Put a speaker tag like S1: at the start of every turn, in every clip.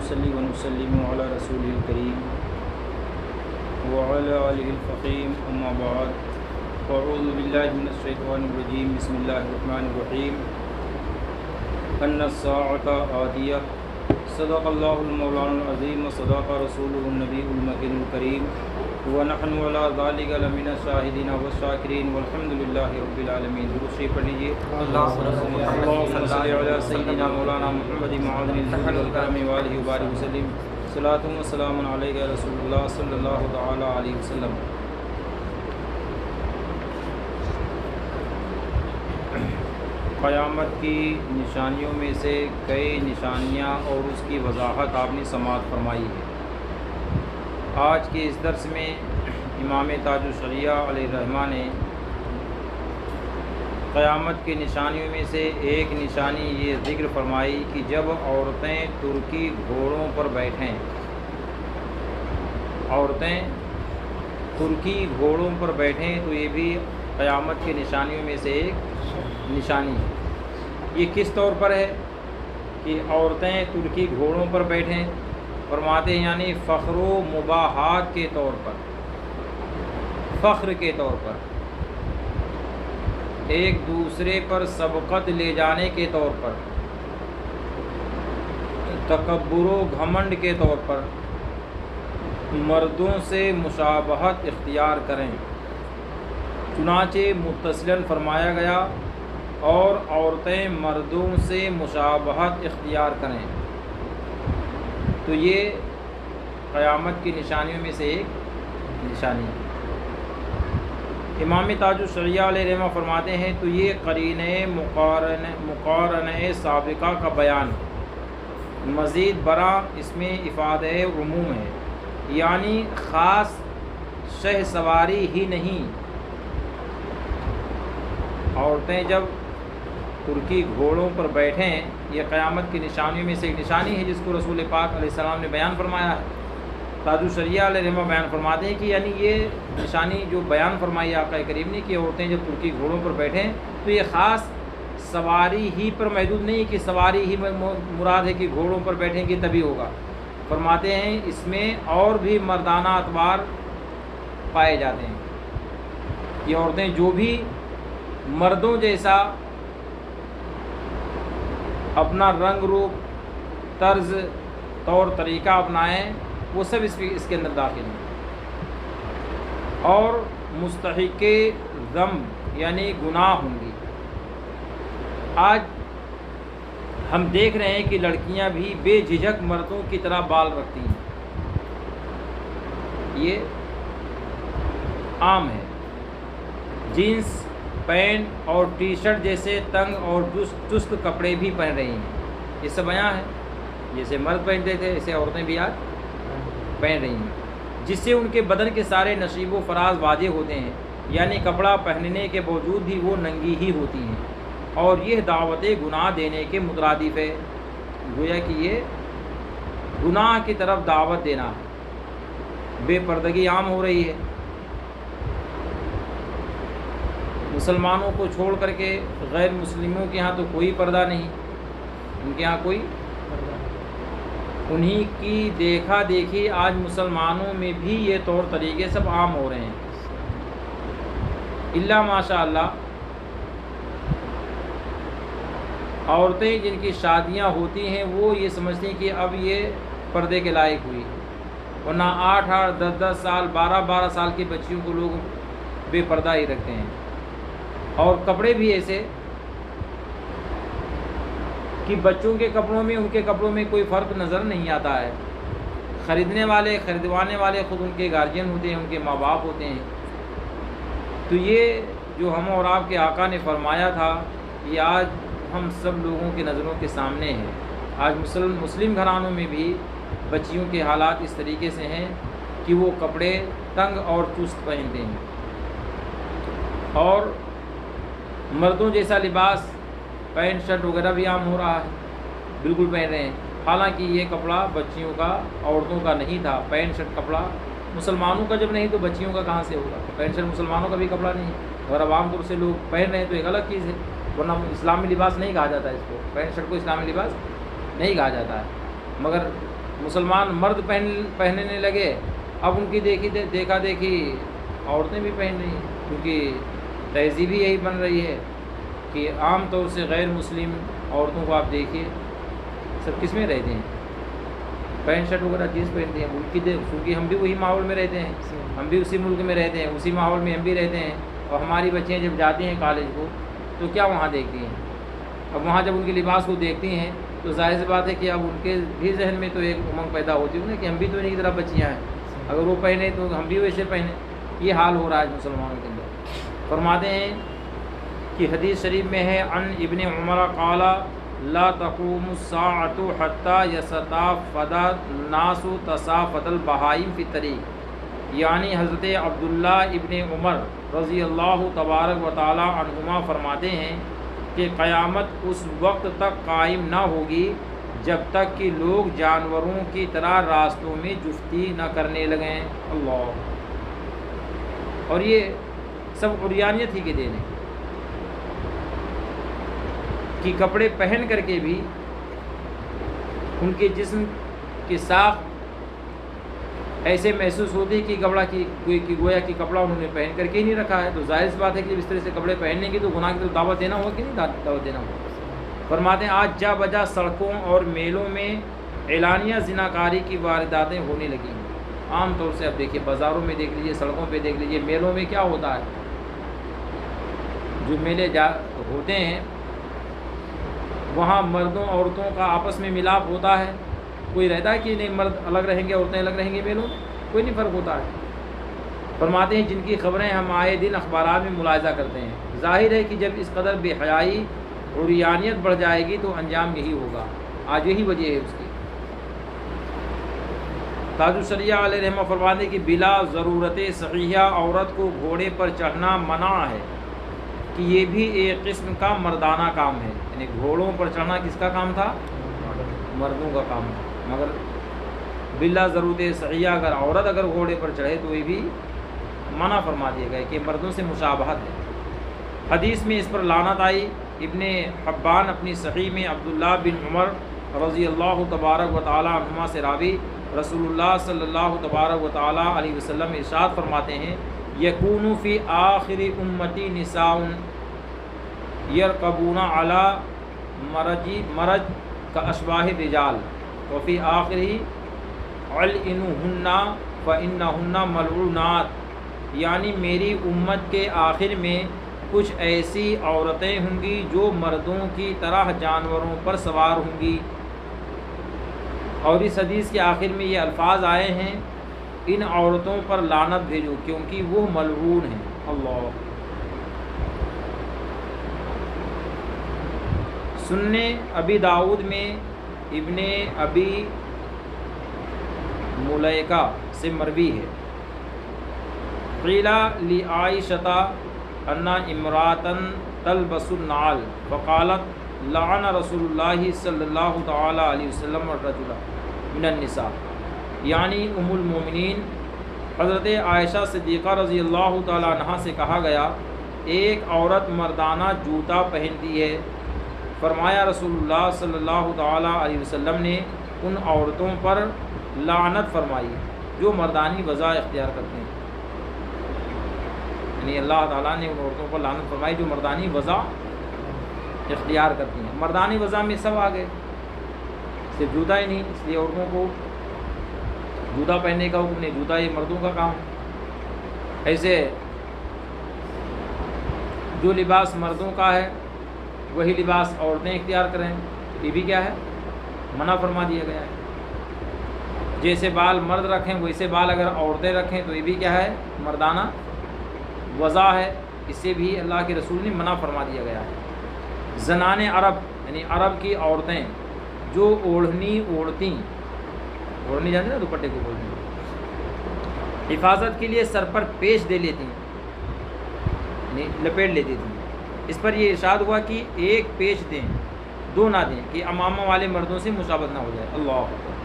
S1: نصلی و نسلم علی رسول الکریم وعلی آلہ الفخیم اما بعد فاعوذ باللہ من الشیطان الرجیم بسم اللہ الرحمن الرحیم ان الساعۃ آتیہ صدق اللہ المولانا العظیم وصدق رسولہ النبی المکین الکریم ونحن علی ذلک لمن الشاہدین والشاکرین والحمد للہ رب العالمین۔ درود شریف پڑھ لیجیے۔ اللہم صلی علی سیدنا مولانا محمد معدن الجود والکرم وآلہ وبارک وسلم۔ صلاۃ و سلام علیک یا رسول اللہ صلی اللہ تعالی علیہ وسلم۔ قیامت کی نشانیوں میں سے کئی نشانیاں اور اس کی وضاحت آپ نے سماعت فرمائی ہے۔ آج کے اس درس میں امام تاج الشریعہ علیہ الرحمہ نے قیامت کی نشانیوں میں سے ایک نشانی یہ ذکر فرمائی کہ جب عورتیں ترکی گھوڑوں پر بیٹھیں، عورتیں ترکی گھوڑوں پر بیٹھیں تو یہ بھی قیامت کی نشانیوں میں سے ایک نشانی ہے۔ یہ کس طور پر ہے کہ عورتیں ترکی گھوڑوں پر بیٹھیں؟ فرماتے ہیں یعنی فخر و مباحات کے طور پر، فخر کے طور پر، ایک دوسرے پر سبقت لے جانے کے طور پر، تکبر و گھمنڈ کے طور پر مردوں سے مشابہت اختیار کریں۔ چنانچہ متصلاً فرمایا گیا اور عورتیں مردوں سے مشابہت اختیار کریں، تو یہ قیامت کی نشانیوں میں سے ایک نشانی ہے۔ امام تاج الشریعہ علیہ رحمہ فرماتے ہیں تو یہ قرینہ مقارنہ سابقہ کا بیان مزید برآں اس میں افادہ عموم ہے، یعنی خاص شہ سواری ہی نہیں، عورتیں جب ترکی گھوڑوں پر بیٹھیں یہ قیامت کی نشانیوں میں سے ایک نشانی ہے جس کو رسول پاک علیہ السلام نے بیان فرمایا ہے۔ تاج الشریعہ علیہ رحمہ بیان فرماتے ہیں کہ یعنی یہ نشانی جو بیان فرمائی آقا کریم نے کہ عورتیں جب ترکی گھوڑوں پر بیٹھیں تو یہ خاص سواری ہی پر محدود نہیں کہ سواری ہی مراد ہے کہ گھوڑوں پر بیٹھیں گے تبھی ہوگا۔ فرماتے ہیں اس میں اور بھی مردانہ اطوار پائے جاتے ہیں، یہ عورتیں جو بھی مردوں جیسا اپنا رنگ روپ، طرز، طور طریقہ اپنائیں وہ سب اس کے اندر داخل ہیں۔ اور مستحق ذنب یعنی گناہ ہوں گی۔ آج ہم دیکھ رہے ہیں کہ لڑکیاں بھی بے جھجک مردوں کی طرح بال رکھتی ہیں، یہ عام ہے۔ جینس پینٹ اور ٹی شرٹ جیسے تنگ اور چست کپڑے بھی پہن رہی ہیں، یہ سب بیان ہے، جیسے مرد پہنتے تھے ایسے عورتیں بھی آج پہن رہی ہیں، جس سے ان کے بدن کے سارے نشیب و فراز واضح ہوتے ہیں، یعنی کپڑا پہننے کے باوجود بھی وہ ننگی ہی ہوتی ہیں، اور یہ دعوت گناہ دینے کے مترادف ہے، گویا کہ یہ گناہ کی طرف دعوت دینا، بے پردگی عام ہو رہی ہے۔ مسلمانوں کو چھوڑ کر کے غیر مسلموں کے ہاں تو کوئی پردہ نہیں، ان کے ہاں کوئی پردہ نہیں، انہی کی دیکھا دیکھی آج مسلمانوں میں بھی یہ طور طریقے سب عام ہو رہے ہیں، الا ماشاء اللہ عورتیں جن کی شادیاں ہوتی ہیں وہ یہ سمجھتی ہیں کہ اب یہ پردے کے لائق ہوئی، ورنہ 8-8 10-10 سال 12-12 سال کی بچیوں کو لوگ بے پردہ ہی رکھتے ہیں، اور کپڑے بھی ایسے کہ بچوں کے کپڑوں میں ان کے کپڑوں میں کوئی فرق نظر نہیں آتا ہے، خریدنے والے خریدوانے والے خود ان کے گارجین ہوتے ہیں، ان کے ماں باپ ہوتے ہیں۔ تو یہ جو ہم اور آپ کے آقا نے فرمایا تھا یہ آج ہم سب لوگوں کی نظروں کے سامنے ہے۔ آج مسلم گھرانوں میں بھی بچیوں کے حالات اس طریقے سے ہیں کہ وہ کپڑے تنگ اور چست پہنتے ہیں، اور مردوں جیسا لباس پینٹ شرٹ وغیرہ بھی عام ہو رہا ہے، بالکل پہن رہے ہیں، حالانکہ یہ کپڑا بچیوں کا عورتوں کا نہیں تھا۔ پینٹ شرٹ کپڑا مسلمانوں کا جب نہیں تو بچیوں کا کہاں سے ہوگا؟ پینٹ شرٹ مسلمانوں کا بھی کپڑا نہیں ہے، اگر عوام طور سے لوگ پہن رہے ہیں تو ایک الگ چیز ہے، ورنہ اسلامی لباس نہیں کہا جاتا ہے اس کو، پینٹ شرٹ کو اسلامی لباس نہیں کہا جاتا ہے، مگر مسلمان مرد پہننے لگے، اب ان کی دیکھا دیکھی عورتیں بھی پہن رہی ہیں، کیونکہ تہذیب ہی یہی بن رہی ہے کہ عام طور سے غیر مسلم عورتوں کو آپ دیکھیے سب کس میں رہتے ہیں، پینٹ شرٹ وغیرہ جینس پہنتے ہیں، کیونکہ ہم بھی وہی ماحول میں رہتے ہیں، ہم بھی اسی ملک میں رہتے ہیں، اسی ماحول میں ہم بھی رہتے ہیں، اور ہماری بچیاں جب جاتی ہیں کالج کو تو کیا وہاں دیکھتی ہیں، اب وہاں جب ان کے لباس کو دیکھتی ہیں تو ظاہر سی بات ہے کہ اب ان کے بھی ذہن میں تو ایک امنگ پیدا ہوتی ہے نا کہ ہم بھی تو انہیں کی طرح بچیاں ہیں، اگر وہ پہنے تو ہم بھی ویسے پہنیں۔ یہ حال ہو رہا ہے مسلمانوں کے اندر۔ فرماتے ہیں کہ حدیث شریف میں ہے عن ابن عمر قال لا تقوم الساعة حتى يتسافد الناس تسافد البہائم فی الطریق، یعنی حضرت عبداللہ ابن عمر رضی اللہ تبارک و تعالی عنہما فرماتے ہیں کہ قیامت اس وقت تک قائم نہ ہوگی جب تک کہ لوگ جانوروں کی طرح راستوں میں جفتی نہ کرنے لگیں۔ اللہ، اور یہ سب عریانیت ہی کے دین ہے کہ کپڑے پہن کر کے بھی ان کے جسم کی ساخت ایسے محسوس ہوتی کہ گویا کہ کپڑا انہوں نے پہن کر کے ہی نہیں رکھا ہے، تو ظاہر سی بات ہے کہ اس طرح سے کپڑے پہننے کی تو گناہ کی طرف دعوت دینا ہوگا کہ نہیں دعوت دینا ہوگا۔ فرماتے ہیں آج جا بجا سڑکوں اور میلوں میں اعلانیہ زناکاری کی وارداتیں ہونے لگی ہیں۔ عام طور سے اب دیکھیے بازاروں میں دیکھ لیجیے، سڑکوں پہ دیکھ لیجیے، میلوں میں کیا ہوتا ہے، جو میلے ہوتے ہیں وہاں مردوں عورتوں کا آپس میں ملاپ ہوتا ہے، کوئی رہتا ہے کہ نہیں مرد الگ رہیں گے عورتیں الگ رہیں گی میلوں میں، کوئی نہیں فرق ہوتا ہے۔ فرماتے ہیں جن کی خبریں ہم آئے دن اخبارات میں ملاحظہ کرتے ہیں، ظاہر ہے کہ جب اس قدر بے حیائی اور عریانیت بڑھ جائے گی تو انجام یہی ہوگا، آج یہی وجہ ہے اس کی۔ تاج الشریعہ علیہ رحمہ فرماتے ہیں کہ بلا ضرورت صحیحہ عورت کو گھوڑے پر چڑھنا منع ہے، کہ یہ بھی ایک قسم کا مردانہ کام ہے، یعنی گھوڑوں پر چڑھنا کس کا کام تھا؟ مردوں کا کام تھا، مگر بلا ضرورت صحیحہ اگر عورت گھوڑے پر چڑھے تو یہ بھی منع فرما دیا گیا کہ مردوں سے مشابہت ہے۔ حدیث میں اس پر لعنت آئی۔ ابن حبان اپنی صحیح میں عبداللہ بن عمر رضی اللہ تبارک و تعالی عنہما سے راوی رسول اللہ صلی اللہ تبارک و تعالی علیہ وسلم ارشاد فرماتے ہیں یکون فی آخر امتی نساء یرکبون علی مرج کا اشباہ رجال وفی آخری علئنہن فإنہن ملعونات، یعنی میری امت کے آخر میں کچھ ایسی عورتیں ہوں گی جو مردوں کی طرح جانوروں پر سوار ہوں گی، اور اس حدیث کے آخر میں یہ الفاظ آئے ہیں ان عورتوں پر لعنت بھیجو کیونکہ وہ ملعون ہیں۔ اللہ، سنن ابی داؤد میں ابن ابی ملیکہ سے مروی ہے قیل لعائشۃ ان امرأۃ تلبس النعل فقالت لعن رسول اللہ صلی اللہ تعالی علیہ وسلم الرجل من النساء، یعنی ام المومنین حضرت عائشہ صدیقہ رضی اللہ تعالی عنہا سے کہا گیا ایک عورت مردانہ جوتا پہنتی ہے، فرمایا رسول اللہ صلی اللہ تعالی علیہ وسلم نے ان عورتوں پر لعنت فرمائی جو مردانی وضع اختیار کرتے ہیں، یعنی اللہ تعالیٰ نے ان عورتوں پر لعنت فرمائی جو مردانی وضع اختیار کرتی ہیں۔ مردانی وضع میں سب آ گئے، صرف جوتا ہی نہیں، اس لیے عورتوں کو جوتا پہننے کا حکم نہیں، جوتا یہ مردوں کا کام ہے۔ ایسے جو لباس مردوں کا ہے وہی لباس عورتیں اختیار کریں، یہ بھی کیا ہے؟ منع فرما دیا گیا ہے۔ جیسے بال مرد رکھیں ویسے بال اگر عورتیں رکھیں تو یہ بھی کیا ہے؟ مردانہ وضع ہے، اس سے بھی اللہ کے رسول نے منع فرما دیا گیا ہے۔ زنان عرب یعنی عرب کی عورتیں جو اوڑھنی اوڑھتی، اوڑھنی جانتے نا دوپٹے کو بولتے ہیں، حفاظت کے لیے سر پر پیش دے لیتی یعنی لپیٹ لیتی تھیں، اس پر یہ ارشاد ہوا کہ ایک پیش دیں دو نہ دیں کہ امامہ والے مردوں سے مشابہت نہ ہو جائے۔ اللہ اکبر،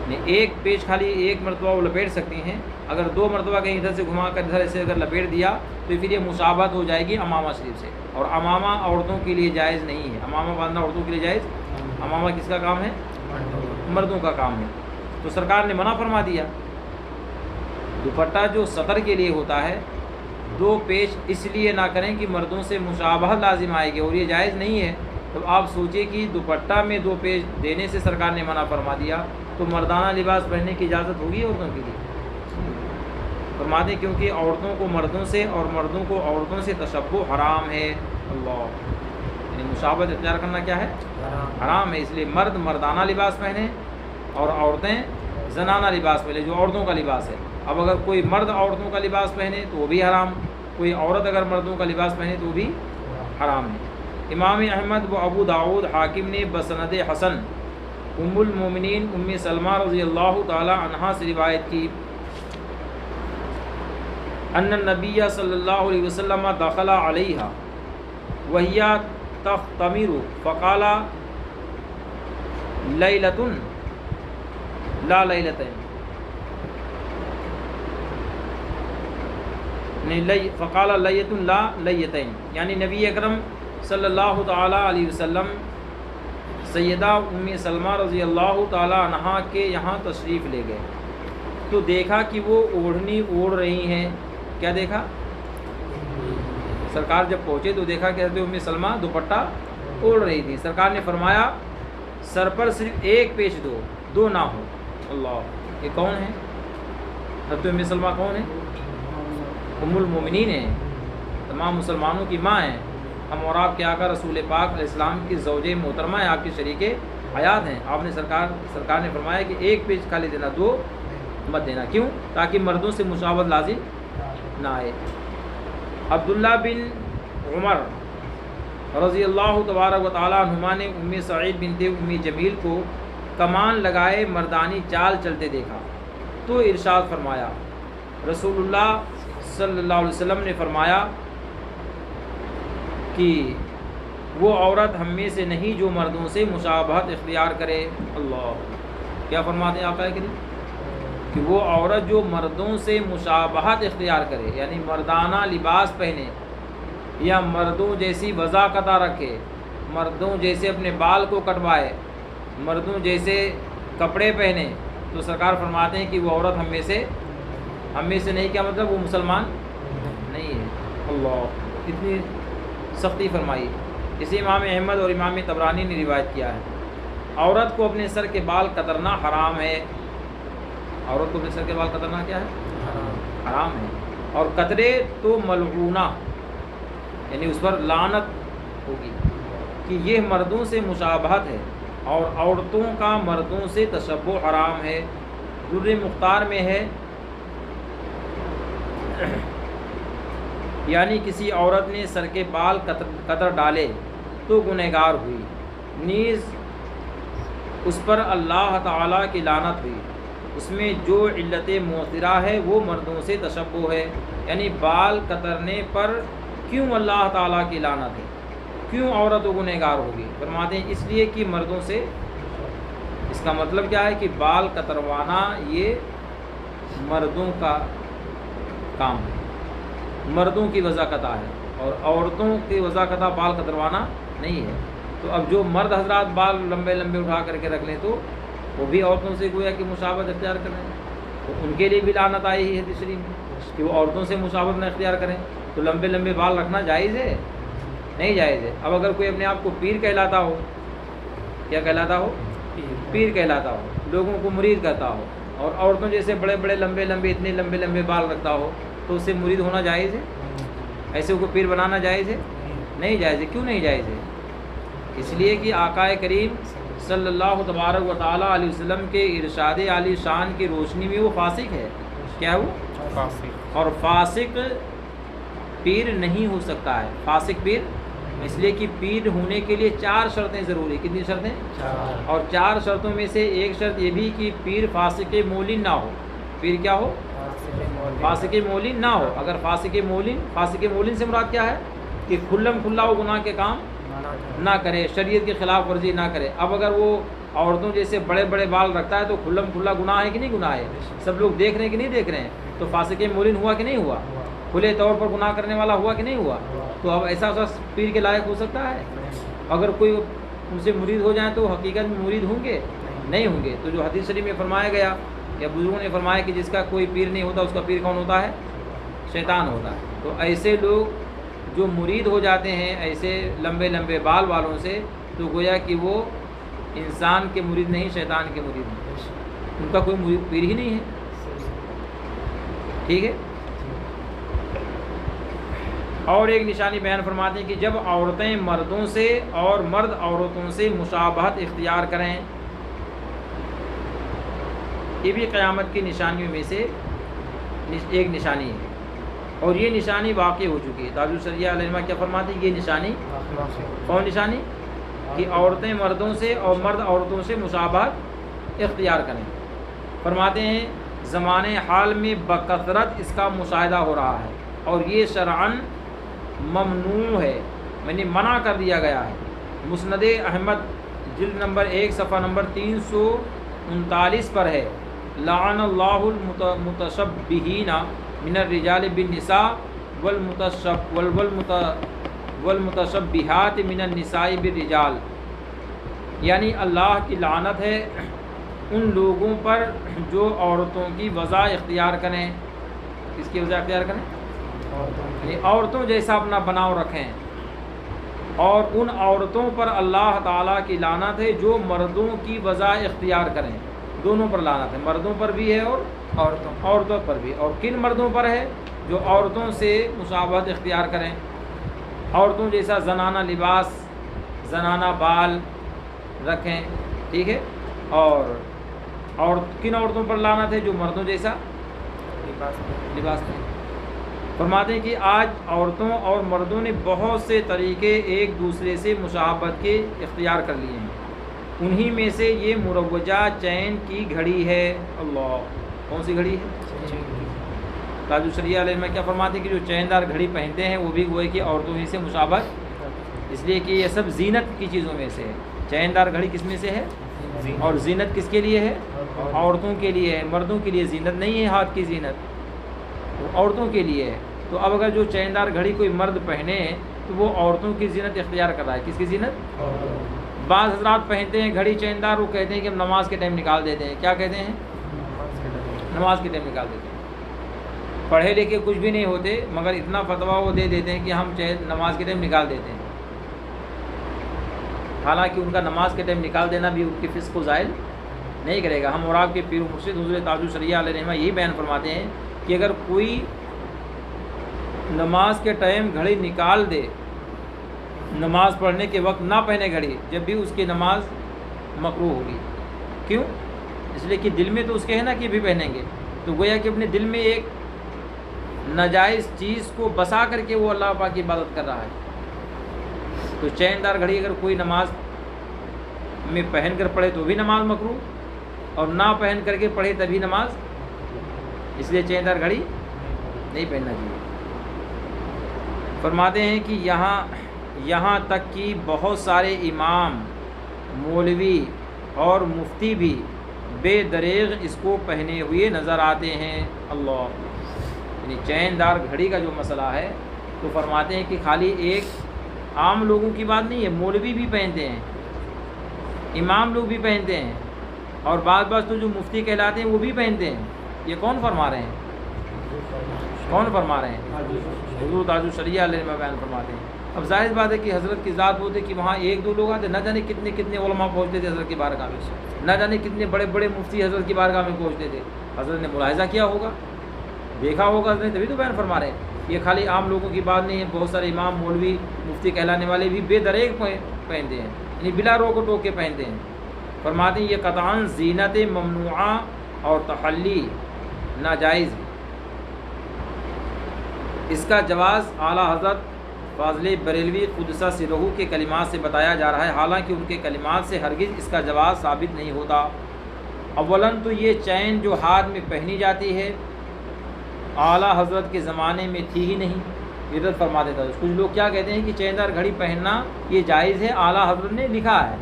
S1: یعنی ایک پیش خالی ایک مرتبہ وہ لپیٹ سکتی ہیں، اگر دو مرتبہ کہیں ادھر سے گھما کر ادھر سے اگر لپیٹ دیا تو پھر یہ مشابہت ہو جائے گی امامہ شریف سے، اور امامہ عورتوں کے لیے جائز نہیں ہے، امامہ باندھنا عورتوں کے لیے جائز، امامہ کس کا کام ہے؟ مردوں کا کام ہے، تو سرکار نے منع فرما دیا۔ دوپٹہ جو سطر کے لیے ہوتا ہے 2 پیچ اس لیے نہ کریں کہ مردوں سے مشابہت لازم آئے گی، اور یہ جائز نہیں ہے۔ تو آپ سوچیں کہ دوپٹہ میں 2 پیچ دینے سے سرکار نے منع فرما دیا، تو مردانہ لباس پہننے کی اجازت ہوگی عورتوں کے لیے؟ فرماتے ہیں کیونکہ عورتوں کو مردوں سے اور مردوں کو عورتوں سے تشبہ حرام ہے۔ اللہ، یعنی مشابہت اختیار کرنا کیا ہے؟ حرام ہے۔ اس لیے مرد مردانہ لباس پہنے اور عورتیں زنانہ لباس پہنے، جو عورتوں کا لباس ہے۔ اب اگر کوئی مرد عورتوں کا لباس پہنے تو وہ بھی حرام، کوئی عورت اگر مردوں کا لباس پہنے تو وہ بھی حرام ہے۔ امام احمد و ابو داؤد حاکم نے بسند حسن ام المومنین ام سلمہ رضی اللہ تعالی عنہا سے روایت کی، ان النبی صلی اللہ علیہ وسلم دخل علیہا وہی تختمر فقال لیلۃ لا لیلتین، فقال لیت لا لیتین، یعنی نبی اکرم صلی اللہ تعالی علیہ وسلم سیدہ ام سلمہ رضی اللہ تعالی عنہا کے یہاں تشریف لے گئے تو دیکھا کہ وہ اوڑھنی اوڑھ رہی ہیں۔ کیا دیکھا؟ سرکار جب پہنچے تو دیکھا کہ حضرت ام سلمہ دوپٹہ اوڑھ رہی تھی۔ سرکار نے فرمایا سر پر صرف 1 پیچ دو، 2 نہ ہو۔ اللہ، یہ کون ہے؟ حضرت ام سلمہ کون ہے؟ ام المومنین ہیں، تمام مسلمانوں کی ماں ہیں، ہم اور آپ کے آقا رسول پاک علیہ السلام کی زوجہ محترمہ ہیں، آپ کی شریک حیات ہیں۔ آپ نے سرکار نے فرمایا کہ 1 پیچ خالی دینا، 2 مت دینا۔ کیوں؟ تاکہ مردوں سے مشابہت لازم نہ آئے۔ عبداللہ بن عمر رضی اللہ تبارک و تعالیٰ عنہما نے ام سعید بنت ام جمیل کو کمان لگائے مردانی چال چلتے دیکھا تو ارشاد فرمایا، رسول اللہ صلی اللہ علیہ وسلم نے فرمایا کہ وہ عورت ہم میں سے نہیں جو مردوں سے مشابہت اختیار کرے۔ اللہ، کیا فرماتے ہیں آقا کریم؟ کہ وہ عورت جو مردوں سے مشابہت اختیار کرے، یعنی مردانہ لباس پہنے یا مردوں جیسی وضاقتہ رکھے، مردوں جیسے اپنے بال کو کٹوائے، مردوں جیسے کپڑے پہنے، تو سرکار فرماتے ہیں کہ وہ عورت ہم میں سے نہیں۔ کیا مطلب؟ وہ مسلمان نہیں ہے۔ اللہ، اتنی سختی فرمائی۔ اسی امام احمد اور امام طبرانی نے روایت کیا ہے، عورت کو اپنے سر کے بال کترنا حرام ہے۔ عورت کو اپنے سر کے بال کترنا کیا ہے؟ حرام ہے۔ اور قطرے تو ملعونہ، یعنی اس پر لعنت ہوگی کہ یہ مردوں سے مشابہت ہے، اور عورتوں کا مردوں سے تشبہ حرام ہے۔ در مختار میں ہے یعنی کسی عورت نے سر کے بال قطر ڈالے تو گنہگار ہوئی، نیز اس پر اللہ تعالیٰ کی لعنت ہوئی۔ اس میں جو علت مؤثرہ ہے وہ مردوں سے تشبہ ہے، یعنی بال قطرنے پر کیوں اللہ تعالیٰ کی لعنت ہے، کیوں عورت و گنہگار ہوگی؟ فرماتے ہیں اس لیے کہ مردوں سے، اس کا مطلب کیا ہے کہ بال قطروانا یہ مردوں کا کام ہے، مردوں کی وضاقتہ ہے، اور عورتوں کی وضاقتہ بال قطروانا نہیں ہے۔ تو اب جو مرد حضرات بال لمبے لمبے اٹھا کر کے رکھ لیں تو وہ بھی عورتوں سے گویا کہ مشابہت اختیار کر رہے ہیں، تو ان کے لیے بھی لعنت آئی ہے حدیث شریف میں کہ وہ عورتوں سے مشابہت نہ اختیار کریں۔ تو لمبے لمبے بال رکھنا جائز ہے؟ نہیں جائز ہے۔ اب اگر کوئی اپنے آپ کو پیر کہلاتا ہو، کیا کہلاتا ہو؟ پیر کہلاتا ہو، لوگوں کو مرید کرتا ہو، اور عورتوں جیسے بڑے بڑے لمبے لمبے اتنے لمبے لمبے بال رکھتا ہو، تو اسے مرید ہونا جائز ہے؟ ایسے کو پیر بنانا جائز ہے؟ نہیں جائز ہے۔ کیوں نہیں جائز ہے؟ اس لیے کہ آقا کریم صلی اللہ تبارک و تعالیٰ علیہ وسلم کے ارشاد عالی شان کی روشنی میں وہ فاسق ہے۔ کیا ہے وہ؟ فاسق۔ اور فاسق پیر نہیں ہو سکتا ہے، فاسق پیر، اس لیے کہ پیر ہونے کے لیے 4 شرطیں ضروری۔ کتنی شرطیں؟ 4۔ اور 4 شرطوں میں سے ایک شرط یہ بھی کہ پیر فاسق مولن نہ ہو۔ پیر کیا ہو؟ فاسق مولن نہ ہو۔ اگر فاسق مولن سے مراد کیا ہے؟ کہ کھلم کھلا وہ گناہ کے کام نہ کرے، شریعت کی خلاف ورزی نہ کرے۔ اب اگر وہ عورتوں جیسے بڑے بڑے بال رکھتا ہے تو کھلم کھلا گناہ ہے کہ نہیں گناہ ہے؟ سب لوگ دیکھ رہے ہیں کہ نہیں دیکھ رہے ہیں؟ تو فاسق مولن ہوا کہ نہیں ہوا؟ کھلے طور پر گناہ کرنے والا ہوا کہ نہیں ہوا؟ تو اب ایسا شخص پیر کے لائق ہو سکتا ہے؟ اگر کوئی ان سے مرید ہو جائیں تو حقیقت میں مرید ہوں گے؟ نہیں ہوں گے۔ تو جو حدیث شریف میں فرمایا گیا یا بزرگوں نے فرمایا کہ جس کا کوئی پیر نہیں ہوتا اس کا پیر کون ہوتا ہے؟ شیطان ہوتا ہے۔ تو ایسے لوگ جو مرید ہو جاتے ہیں ایسے لمبے لمبے بال والوں سے، تو گویا کہ وہ انسان کے مرید نہیں، شیطان کے مرید ہیں، ان کا کوئی مرید پیر ہی نہیں ہے۔ ٹھیک ہے۔ اور ایک نشانی بیان فرماتے ہیں کہ جب عورتیں مردوں سے اور مرد عورتوں سے مشابہت اختیار کریں، یہ بھی قیامت کی نشانیوں میں سے ایک نشانی ہے، اور یہ نشانی واقع ہو چکی ہے۔ تاج الشریعہ علیہ السلام کیا فرماتے ہیں؟ یہ نشانی کون نشانی؟ کہ عورتیں مردوں سے اور مرد عورتوں سے مشابہت اختیار کریں۔ فرماتے ہیں زمانے حال میں بکثرت اس کا مشاہدہ ہو رہا ہے، اور یہ شرعاً ممنوع ہے، یعنی منع کر دیا گیا ہے۔ مسند احمد جلد نمبر 1 صفحہ نمبر 339 پر ہے، لعن اللہ المتشبہین من الرجال بالنساء والمتشبہات من النساء بالرجال، یعنی اللہ کی لعنت ہے ان لوگوں پر جو عورتوں کی وضع اختیار کریں۔ کس کی وضع اختیار کریں؟ یعنی عورتوں جیسا اپنا بناؤ رکھیں، اور ان عورتوں پر اللہ تعالیٰ کی لعنت ہے جو مردوں کی وضع اختیار کریں۔ دونوں پر لعنت ہے، مردوں پر بھی ہے اور عورتوں پر بھی۔ اور کن مردوں پر ہے؟ جو عورتوں سے مشابہت اختیار کریں، عورتوں جیسا زنانہ لباس، زنانہ بال رکھیں، ٹھیک ہے۔ اور کن عورتوں پر لعنت ہے؟ جو مردوں جیسا لباس نہیں۔ فرماتے ہیں کہ آج عورتوں اور مردوں نے بہت سے طریقے ایک دوسرے سے مشابہت کے اختیار کر لیے ہیں، انہی میں سے یہ مروجہ چین کی گھڑی ہے۔ اللہ، کون سی گھڑی ہے؟ تاج الشریعہ علیہ میں کیا فرماتے ہیں کہ جو چین دار گھڑی پہنتے ہیں وہ بھی گوئے کہ عورتوں ہی سے مشابہت، اس لیے کہ یہ سب زینت کی چیزوں میں سے ہے۔ چین دار گھڑی کس میں سے ہے؟ اور زینت کس کے لیے ہے؟ عورتوں کے لیے ہے، مردوں کے لیے زینت نہیں ہے، ہاتھ کی زینت وہ عورتوں کے لیے ہے۔ تو اب اگر جو چین دار گھڑی کوئی مرد پہنے تو وہ عورتوں کی زینت اختیار کر رہا ہے۔ کس کی زینت؟ بعض حضرات پہنتے ہیں گھڑی چین دار، وہ کہتے ہیں کہ ہم نماز کے ٹائم نکال دیتے ہیں۔ کیا کہتے ہیں؟ نماز کے ٹائم نکال دیتے ہیں۔ پڑھے لکھے کچھ بھی نہیں ہوتے، مگر اتنا فتویٰ وہ دے دیتے ہیں کہ ہم نماز کے ٹائم نکال دیتے ہیں، حالانکہ ان کا نماز کے ٹائم نکال دینا بھی ان کی فسق کو زائل نہیں کرے گا۔ ہم اور آپ کے پیر و مرشد حضرت تاج الشریعہ علیہ رحمہ یہی بیان فرماتے ہیں کہ اگر کوئی نماز کے ٹائم گھڑی نکال دے، نماز پڑھنے کے وقت نہ پہنے گھڑی، جب بھی اس کی نماز مکروہ ہوگی۔ کیوں؟ اس لیے کہ دل میں تو اس کے ہے نا کہ بھی پہنیں گے، تو گویا کہ اپنے دل میں ایک ناجائز چیز کو بسا کر کے وہ اللہ پاک کی عبادت کر رہا ہے۔ تو چین دار گھڑی اگر کوئی نماز میں پہن کر پڑھے تو بھی نماز مکروہ، اور نہ پہن کر کے پڑھے تبھی نماز، اس لیے چین دار گھڑی نہیں پہننا چاہیے۔ فرماتے ہیں کہ یہاں تک کہ بہت سارے امام، مولوی اور مفتی بھی بے دریغ اس کو پہنے ہوئے نظر آتے ہیں۔ اللہ، یعنی چین دار گھڑی کا جو مسئلہ ہے تو فرماتے ہیں کہ خالی ایک عام لوگوں کی بات نہیں ہے، مولوی بھی پہنتے ہیں، امام لوگ بھی پہنتے ہیں، اور بعض تو جو مفتی کہلاتے ہیں وہ بھی پہنتے ہیں۔ یہ کون فرما رہے ہیں؟ کون فرما رہے ہیں؟ حضور تاج الشریعہ علیہ السلام بیان فرماتے ہیں۔ اب ظاہر بات ہے کہ حضرت کی ذات ہوتے کہ وہاں ایک دو لوگ آتے، نہ جانے کتنے کتنے علماء پہنچتے تھے حضرت کی بارگاہ میں، نہ جانے کتنے بڑے بڑے مفتی حضرت کی بارگاہ میں پہنچتے تھے۔ حضرت نے ملاحظہ کیا ہوگا، دیکھا ہوگا حضرت نے، تبھی تو بیان فرما رہے ہیں۔ یہ خالی عام لوگوں کی بات نہیں ہے، بہت سارے امام، مولوی، مفتی کہلانے والے بھی بے دریغ پہنتے ہیں، یعنی بلا روک و ٹوک کے پہنتے ہیں۔ فرماتے ہیں یہ قطعاً زینت ممنوعہ اور تخلی ناجائز ہے۔ اس کا جواز اعلیٰ حضرت فاضل بریلوی قدسہ سرہ کے کلمات سے بتایا جا رہا ہے، حالانکہ ان کے کلمات سے ہرگز اس کا جواز ثابت نہیں ہوتا۔ اولاً تو یہ چین جو ہاتھ میں پہنی جاتی ہے اعلیٰ حضرت کے زمانے میں تھی ہی نہیں، حضرت فرما دیتا ہے۔ کچھ لوگ کیا کہتے ہیں کہ چین دار گھڑی پہننا یہ جائز ہے، اعلیٰ حضرت نے لکھا ہے،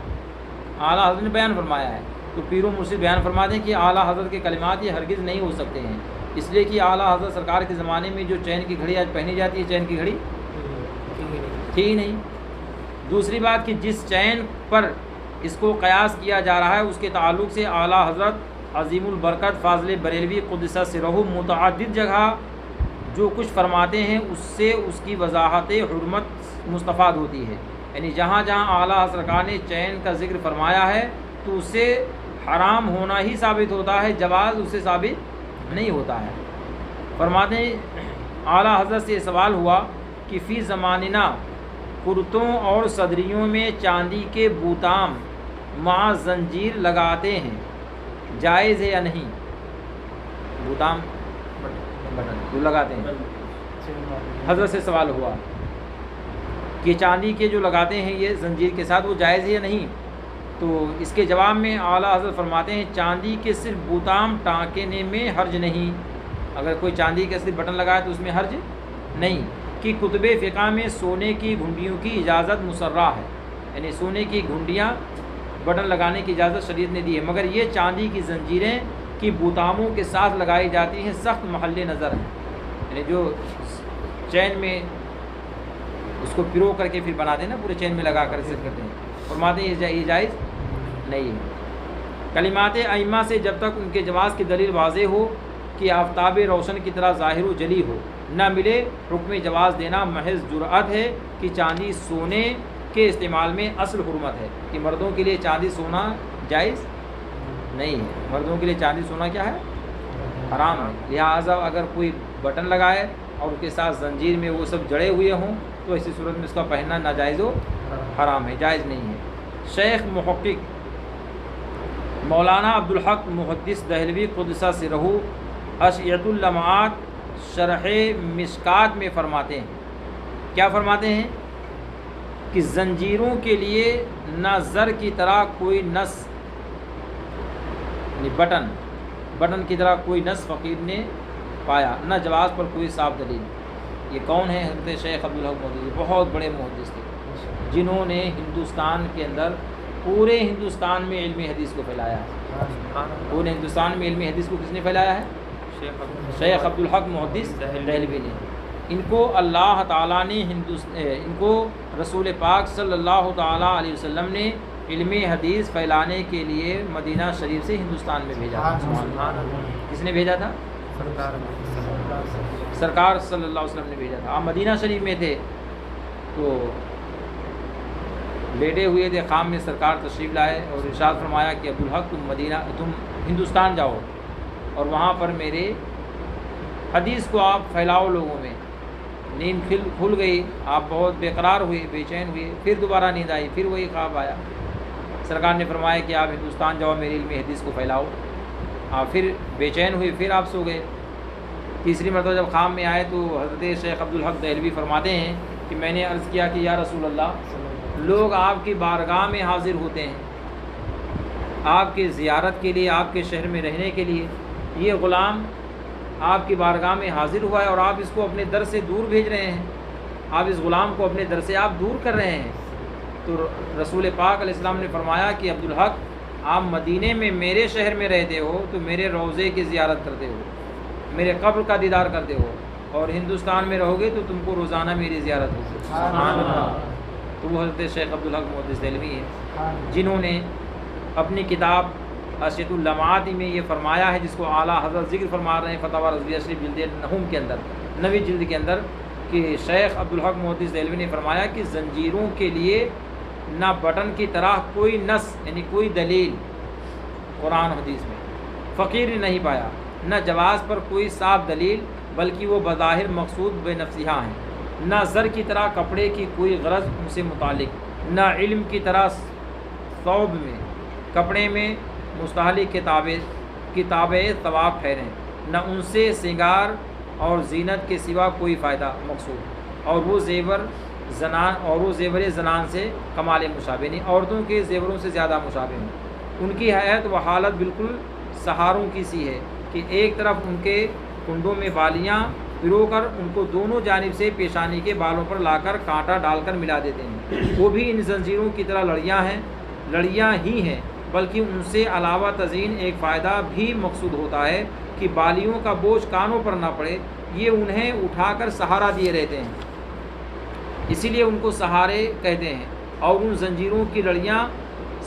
S1: اعلیٰ حضرت نے بیان فرمایا ہے۔ تو پیر و مرشد بیان فرماتے ہیں کہ اعلیٰ حضرت کے کلمات یہ ہرگز نہیں ہو سکتے ہیں، اس لیے کہ اعلیٰ حضرت سرکار کے زمانے میں جو چین کی گھڑی آج پہنی جاتی ہے، چین کی گھڑی تھی ہی نہیں۔ دوسری بات کہ جس چین پر اس کو قیاس کیا جا رہا ہے اس کے تعلق سے اعلیٰ حضرت عظیم البرکت فاضل بریلوی قدس سرہ متعدد جگہ جو کچھ فرماتے ہیں اس سے اس کی وضاحت حرمت مستفاد ہوتی ہے، یعنی جہاں جہاں اعلیٰ سرکار نے چین کا ذکر فرمایا ہے تو اس سے حرام ہونا ہی ثابت ہوتا ہے، جواز اس سے ثابت نہیں ہوتا ہے۔ فرماتے ہیں اعلیٰ حضرت سے سوال ہوا کہ فی زماننا کرتوں اور صدریوں میں چاندی کے بوتام مع زنجیر لگاتے ہیں، جائز ہے یا نہیں؟ بوتام جو لگاتے ہیں، حضرت سے سوال ہوا کہ چاندی کے جو لگاتے ہیں یہ زنجیر کے ساتھ وہ جائز ہے یا نہیں؟ تو اس کے جواب میں اعلیٰ حضرت فرماتے ہیں چاندی کے صرف بوتام ٹانکنے میں حرج نہیں، اگر کوئی چاندی کے صرف بٹن لگائے تو اس میں حرج نہیں، کہ کتب فقہ میں سونے کی گھنڈیوں کی اجازت مسرہ ہے، یعنی سونے کی گھنڈیاں بٹن لگانے کی اجازت شریعت نے دی ہے، مگر یہ چاندی کی زنجیریں کی بوتاموں کے ساتھ لگائی جاتی ہیں سخت محل نظر ہے، یعنی جو چین میں اس کو پرو کر کے پھر بناتے ہیں نا، پورے چین میں لگا کر اسے کرتے ہیں، فرماتے ہیں یہ جائز نہیں ہے۔ کلمات ائمہ سے جب تک ان کے جواز کی دلیل واضح ہو کہ آفتاب روشن کی طرح ظاہر و جلی ہو نہ ملے، حکم جواز دینا محض جرأت ہے کہ چاندی سونے کے استعمال میں اصل حرمت ہے، کہ مردوں کے لیے چاندی سونا جائز نہیں ہے، مردوں کے لیے چاندی سونا کیا ہے؟ حرام ہے، لہٰذا اگر کوئی بٹن لگائے اور اس کے ساتھ زنجیر میں وہ سب جڑے ہوئے ہوں تو ایسی صورت میں اس کا پہننا ناجائز و حرام ہے، جائز نہیں ہے۔ شیخ محقق مولانا عبدالحق محدث دہلوی قدسہ سرہ اشعۃ اللمعات شرح مشکات میں فرماتے ہیں، کیا فرماتے ہیں؟ کہ زنجیروں کے لیے نہ زر کی طرح کوئی نص، یعنی بٹن کی طرح کوئی نص فقیر نے پایا، نہ جواز پر کوئی صاف دلیل۔ یہ کون ہیں؟ حضرت شیخ عبدالحق محدث، بہت بڑے محدث تھے جنہوں نے ہندوستان کے اندر پورے ہندوستان میں علم حدیث کو پھیلایا ہے۔ پورے ہندوستان میں علم حدیث کو کس نے پھیلایا ہے؟ شیخ عبدالحق محدث دہلوی نے۔ ان کو اللہ تعالیٰ نے ان کو رسول پاک صلی اللہ تعالیٰ علیہ وسلم نے علم حدیث پھیلانے کے لیے مدینہ شریف سے ہندوستان میں بھیجا تھا۔ کس نے بھیجا تھا؟ سرکار صلی اللہ علیہ وسلم نے بھیجا تھا۔ آپ مدینہ شریف میں تھے تو لیٹے ہوئے تھے، خام میں سرکار تشریف لائے اور ارشاد فرمایا کہ عبدالحق تم ہندوستان جاؤ اور وہاں پر میرے حدیث کو آپ پھیلاؤ لوگوں میں۔ نیند کھل گئی، آپ بہت بے قرار ہوئے، بے چین ہوئے، پھر دوبارہ نیند آئی، پھر وہی خواب آیا۔ سرکار نے فرمایا کہ آپ ہندوستان جاؤ، میری علم حدیث کو پھیلاؤ۔ آپ پھر بے چین ہوئے، پھر آپ سو گئے۔ تیسری مرتبہ جب خواب میں آئے تو حضرت شیخ عبدالحق دہلوی فرماتے ہیں کہ میں نے عرض کیا کہ یا رسول اللہ، لوگ آپ کی بارگاہ میں حاضر ہوتے ہیں آپ کی زیارت کے لیے، آپ کے شہر میں رہنے کے لیے، یہ غلام آپ کی بارگاہ میں حاضر ہوا ہے اور آپ اس کو اپنے در سے دور بھیج رہے ہیں، آپ اس غلام کو اپنے در سے آپ دور کر رہے ہیں۔ تو رسول پاک علیہ السلام نے فرمایا کہ عبدالحق، آپ مدینے میں میرے شہر میں رہتے ہو تو میرے روضے کی زیارت کرتے ہو، میرے قبر کا دیدار کرتے ہو، اور ہندوستان میں رہو گے تو تم کو روزانہ میری زیارت ہوگی۔ سبحان اللہ۔ تو وہ حضرت شیخ عبدالحق محدث دہلوی ہیں جنہوں نے اپنی کتاب اشعۃ اللمعات میں یہ فرمایا ہے، جس کو اعلیٰ حضرت ذکر فرما رہے ہیں فتاوی رضویہ شریف جلد نہوم کے اندر، 9ویں جلد کے اندر، کہ شیخ عبدالحق محدث دہلوی نے فرمایا کہ زنجیروں کے لیے نہ بٹن کی طرح کوئی نص، یعنی کوئی دلیل قرآن حدیث میں فقیر نے نہیں پایا، نہ جواز پر کوئی صاف دلیل، بلکہ وہ بظاہر مقصود بے نفسیہ ہیں، نہ زر کی طرح کپڑے کی کوئی غرض ان سے متعلق، نہ علم کی طرح ثوب میں کپڑے میں مستحلق کتابیں ثواب ٹھہریں، نہ ان سے سنگار اور زینت کے سوا کوئی فائدہ مقصود، اور وہ زیور زنان سے کمال مشابہ نہیں، عورتوں کے زیوروں سے زیادہ مشابہ ہیں۔ ان کی حیت و حالت بالکل سہاروں کی سی ہے کہ ایک طرف ان کے کنڈوں میں بالیاں پرو کر ان کو دونوں جانب سے پیشانی کے بالوں پر لا کر کانٹا ڈال کر ملا دیتے ہیں، وہ بھی ان زنجیروں کی طرح لڑیاں ہی ہیں، بلکہ ان سے علاوہ تزئین ایک فائدہ بھی مقصود ہوتا ہے کہ بالیوں کا بوجھ کانوں پر نہ پڑے، یہ انہیں اٹھا کر سہارا دیے رہتے ہیں، اسی لیے ان کو سہارے کہتے ہیں، اور ان زنجیروں کی لڑیاں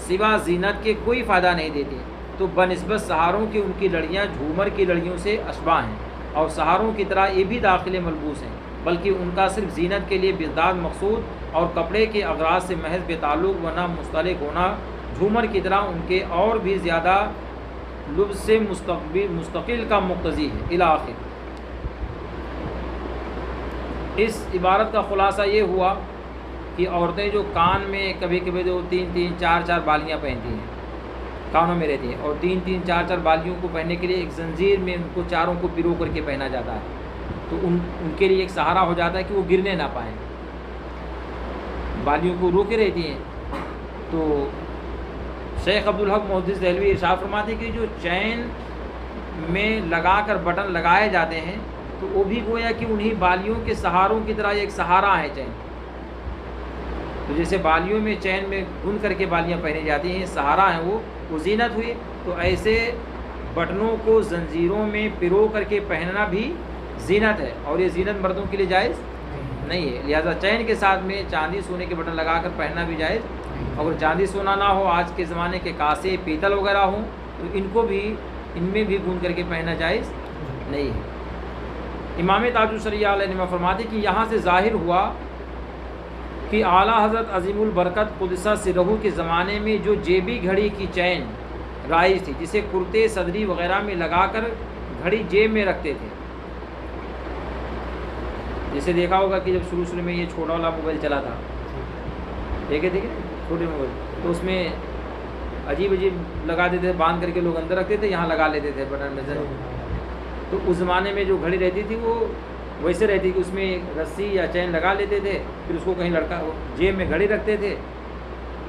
S1: سوا زینت کے کوئی فائدہ نہیں دیتی، تو بنسبت سہاروں کی ان کی لڑیاں جھومر کی لڑیوں سے اشباہ ہیں، اور سہاروں کی طرح یہ بھی داخل ملبوس ہیں، بلکہ ان کا صرف زینت کے لیے بزداد مقصود اور کپڑے کے اغراض سے محض بے تعلق ورنہ مستعلق ہونا جھومر کی طرح ان کے اور بھی زیادہ لبس سے مستقل کا مقتضی ہے۔ الی آخر۔ اس عبارت کا خلاصہ یہ ہوا کہ عورتیں جو کان میں کبھی کبھی جو 3 4 بالیاں پہنتی ہیں، کانوں میں رہتی ہیں، اور 3 4 بالیوں کو پہننے کے لیے ایک زنجیر میں ان کو چاروں کو پرو کر کے پہنا جاتا ہے، تو ان کے لیے ایک سہارا ہو جاتا ہے کہ وہ گرنے نہ پائیں، بالیوں کو روکے رہتی ہیں۔ تو شیخ عبدالحق محدث دہلوی ارشاد فرماتے ہیں کہ جو چین میں لگا کر بٹن لگائے جاتے ہیں تو وہ بھی گویا کہ انہی بالیوں کے سہاروں کی طرح ایک سہارا ہے چین، تو جیسے بالیوں میں چین میں گن کر کے بالیاں پہنی جاتی ہیں، سہارا ہیں وہ زینت ہوئی، تو ایسے بٹنوں کو زنجیروں میں پرو کر کے پہننا بھی زینت ہے، اور یہ زینت مردوں کے لیے جائز نہیں ہے، لہذا چین کے ساتھ میں چاندی سونے کے بٹن لگا کر پہننا بھی جائز، اگر چاندی سونا نہ ہو، آج کے زمانے کے کاسے پیتل وغیرہ ہوں تو ان میں بھی گن کر کے پہننا جائز نہیں ہے۔ امام تاج الشریعہ علیہ نما فرماتے کہ یہاں سے ظاہر ہوا کہ اعلیٰ حضرت عظیم البرکت قدسہ سرہ کے زمانے میں جو جیبی گھڑی کی چین رائج تھی، جسے کرتے صدری وغیرہ میں لگا کر گھڑی جیب میں رکھتے تھے، جیسے دیکھا ہوگا کہ جب شروع میں یہ چھوٹا والا موبائل چلا تھا، دیکھے چھوٹے موبائل، تو اس میں عجیب لگا دیتے تھے، باندھ کر کے لوگ اندر رکھتے تھے، یہاں لگا لیتے تھے بٹن میں، تو اس زمانے میں جو گھڑی رہتی تھی وہ ویسے رہتی کہ اس میں رسی یا چین لگا لیتے تھے، پھر اس کو کہیں لڑکا جیب میں گھڑی رکھتے تھے،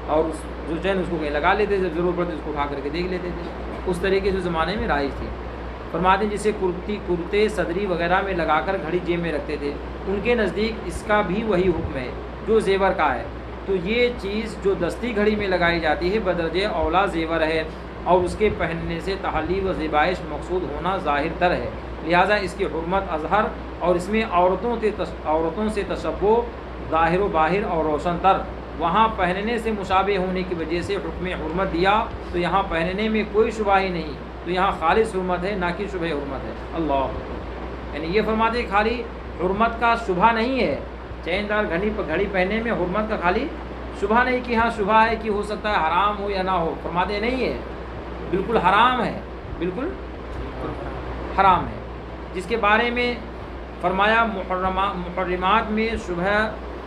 S1: اور جو چین اس کو کہیں لگا لیتے تھے، جب ضرورت پڑتی اس کو اٹھا کر کے دیکھ لیتے تھے، اس طریقے سے زمانے میں رائج تھی۔ فرماتے ہیں جسے کرتے صدری وغیرہ میں لگا کر گھڑی جیب میں رکھتے تھے، ان کے نزدیک اس کا بھی وہی حکم ہے جو زیور کا ہے، تو یہ چیز جو دستی گھڑی میں لگائی جاتی ہے بدرجہ اولا زیور ہے، اور اس کے پہننے سے تحلی و زیبائش مقصود ہونا ظاہر تر ہے، لہٰذا اس کی حرمت اظہر، اور اس میں عورتوں سے تشبہ ظاہر و باہر اور روشن تر، وہاں پہننے سے مشابہ ہونے کی وجہ سے حکم حرمت دیا، تو یہاں پہننے میں کوئی شبہ ہی نہیں، تو یہاں خالص حرمت ہے نہ کہ شبہ حرمت ہے۔ اللہ، یعنی یہ فرماتے ہیں خالی حرمت کا شبہ نہیں ہے، چین دار گھڑی پہننے میں حرمت کا خالی شبہ نہیں کہ ہاں شبہ ہے کہ ہو سکتا ہے حرام ہو یا نہ ہو، فرماتے نہیں ہے، بالکل حرام ہے، بالکل حرام ہے، جس کے بارے میں فرمایا محرمات میں شبہ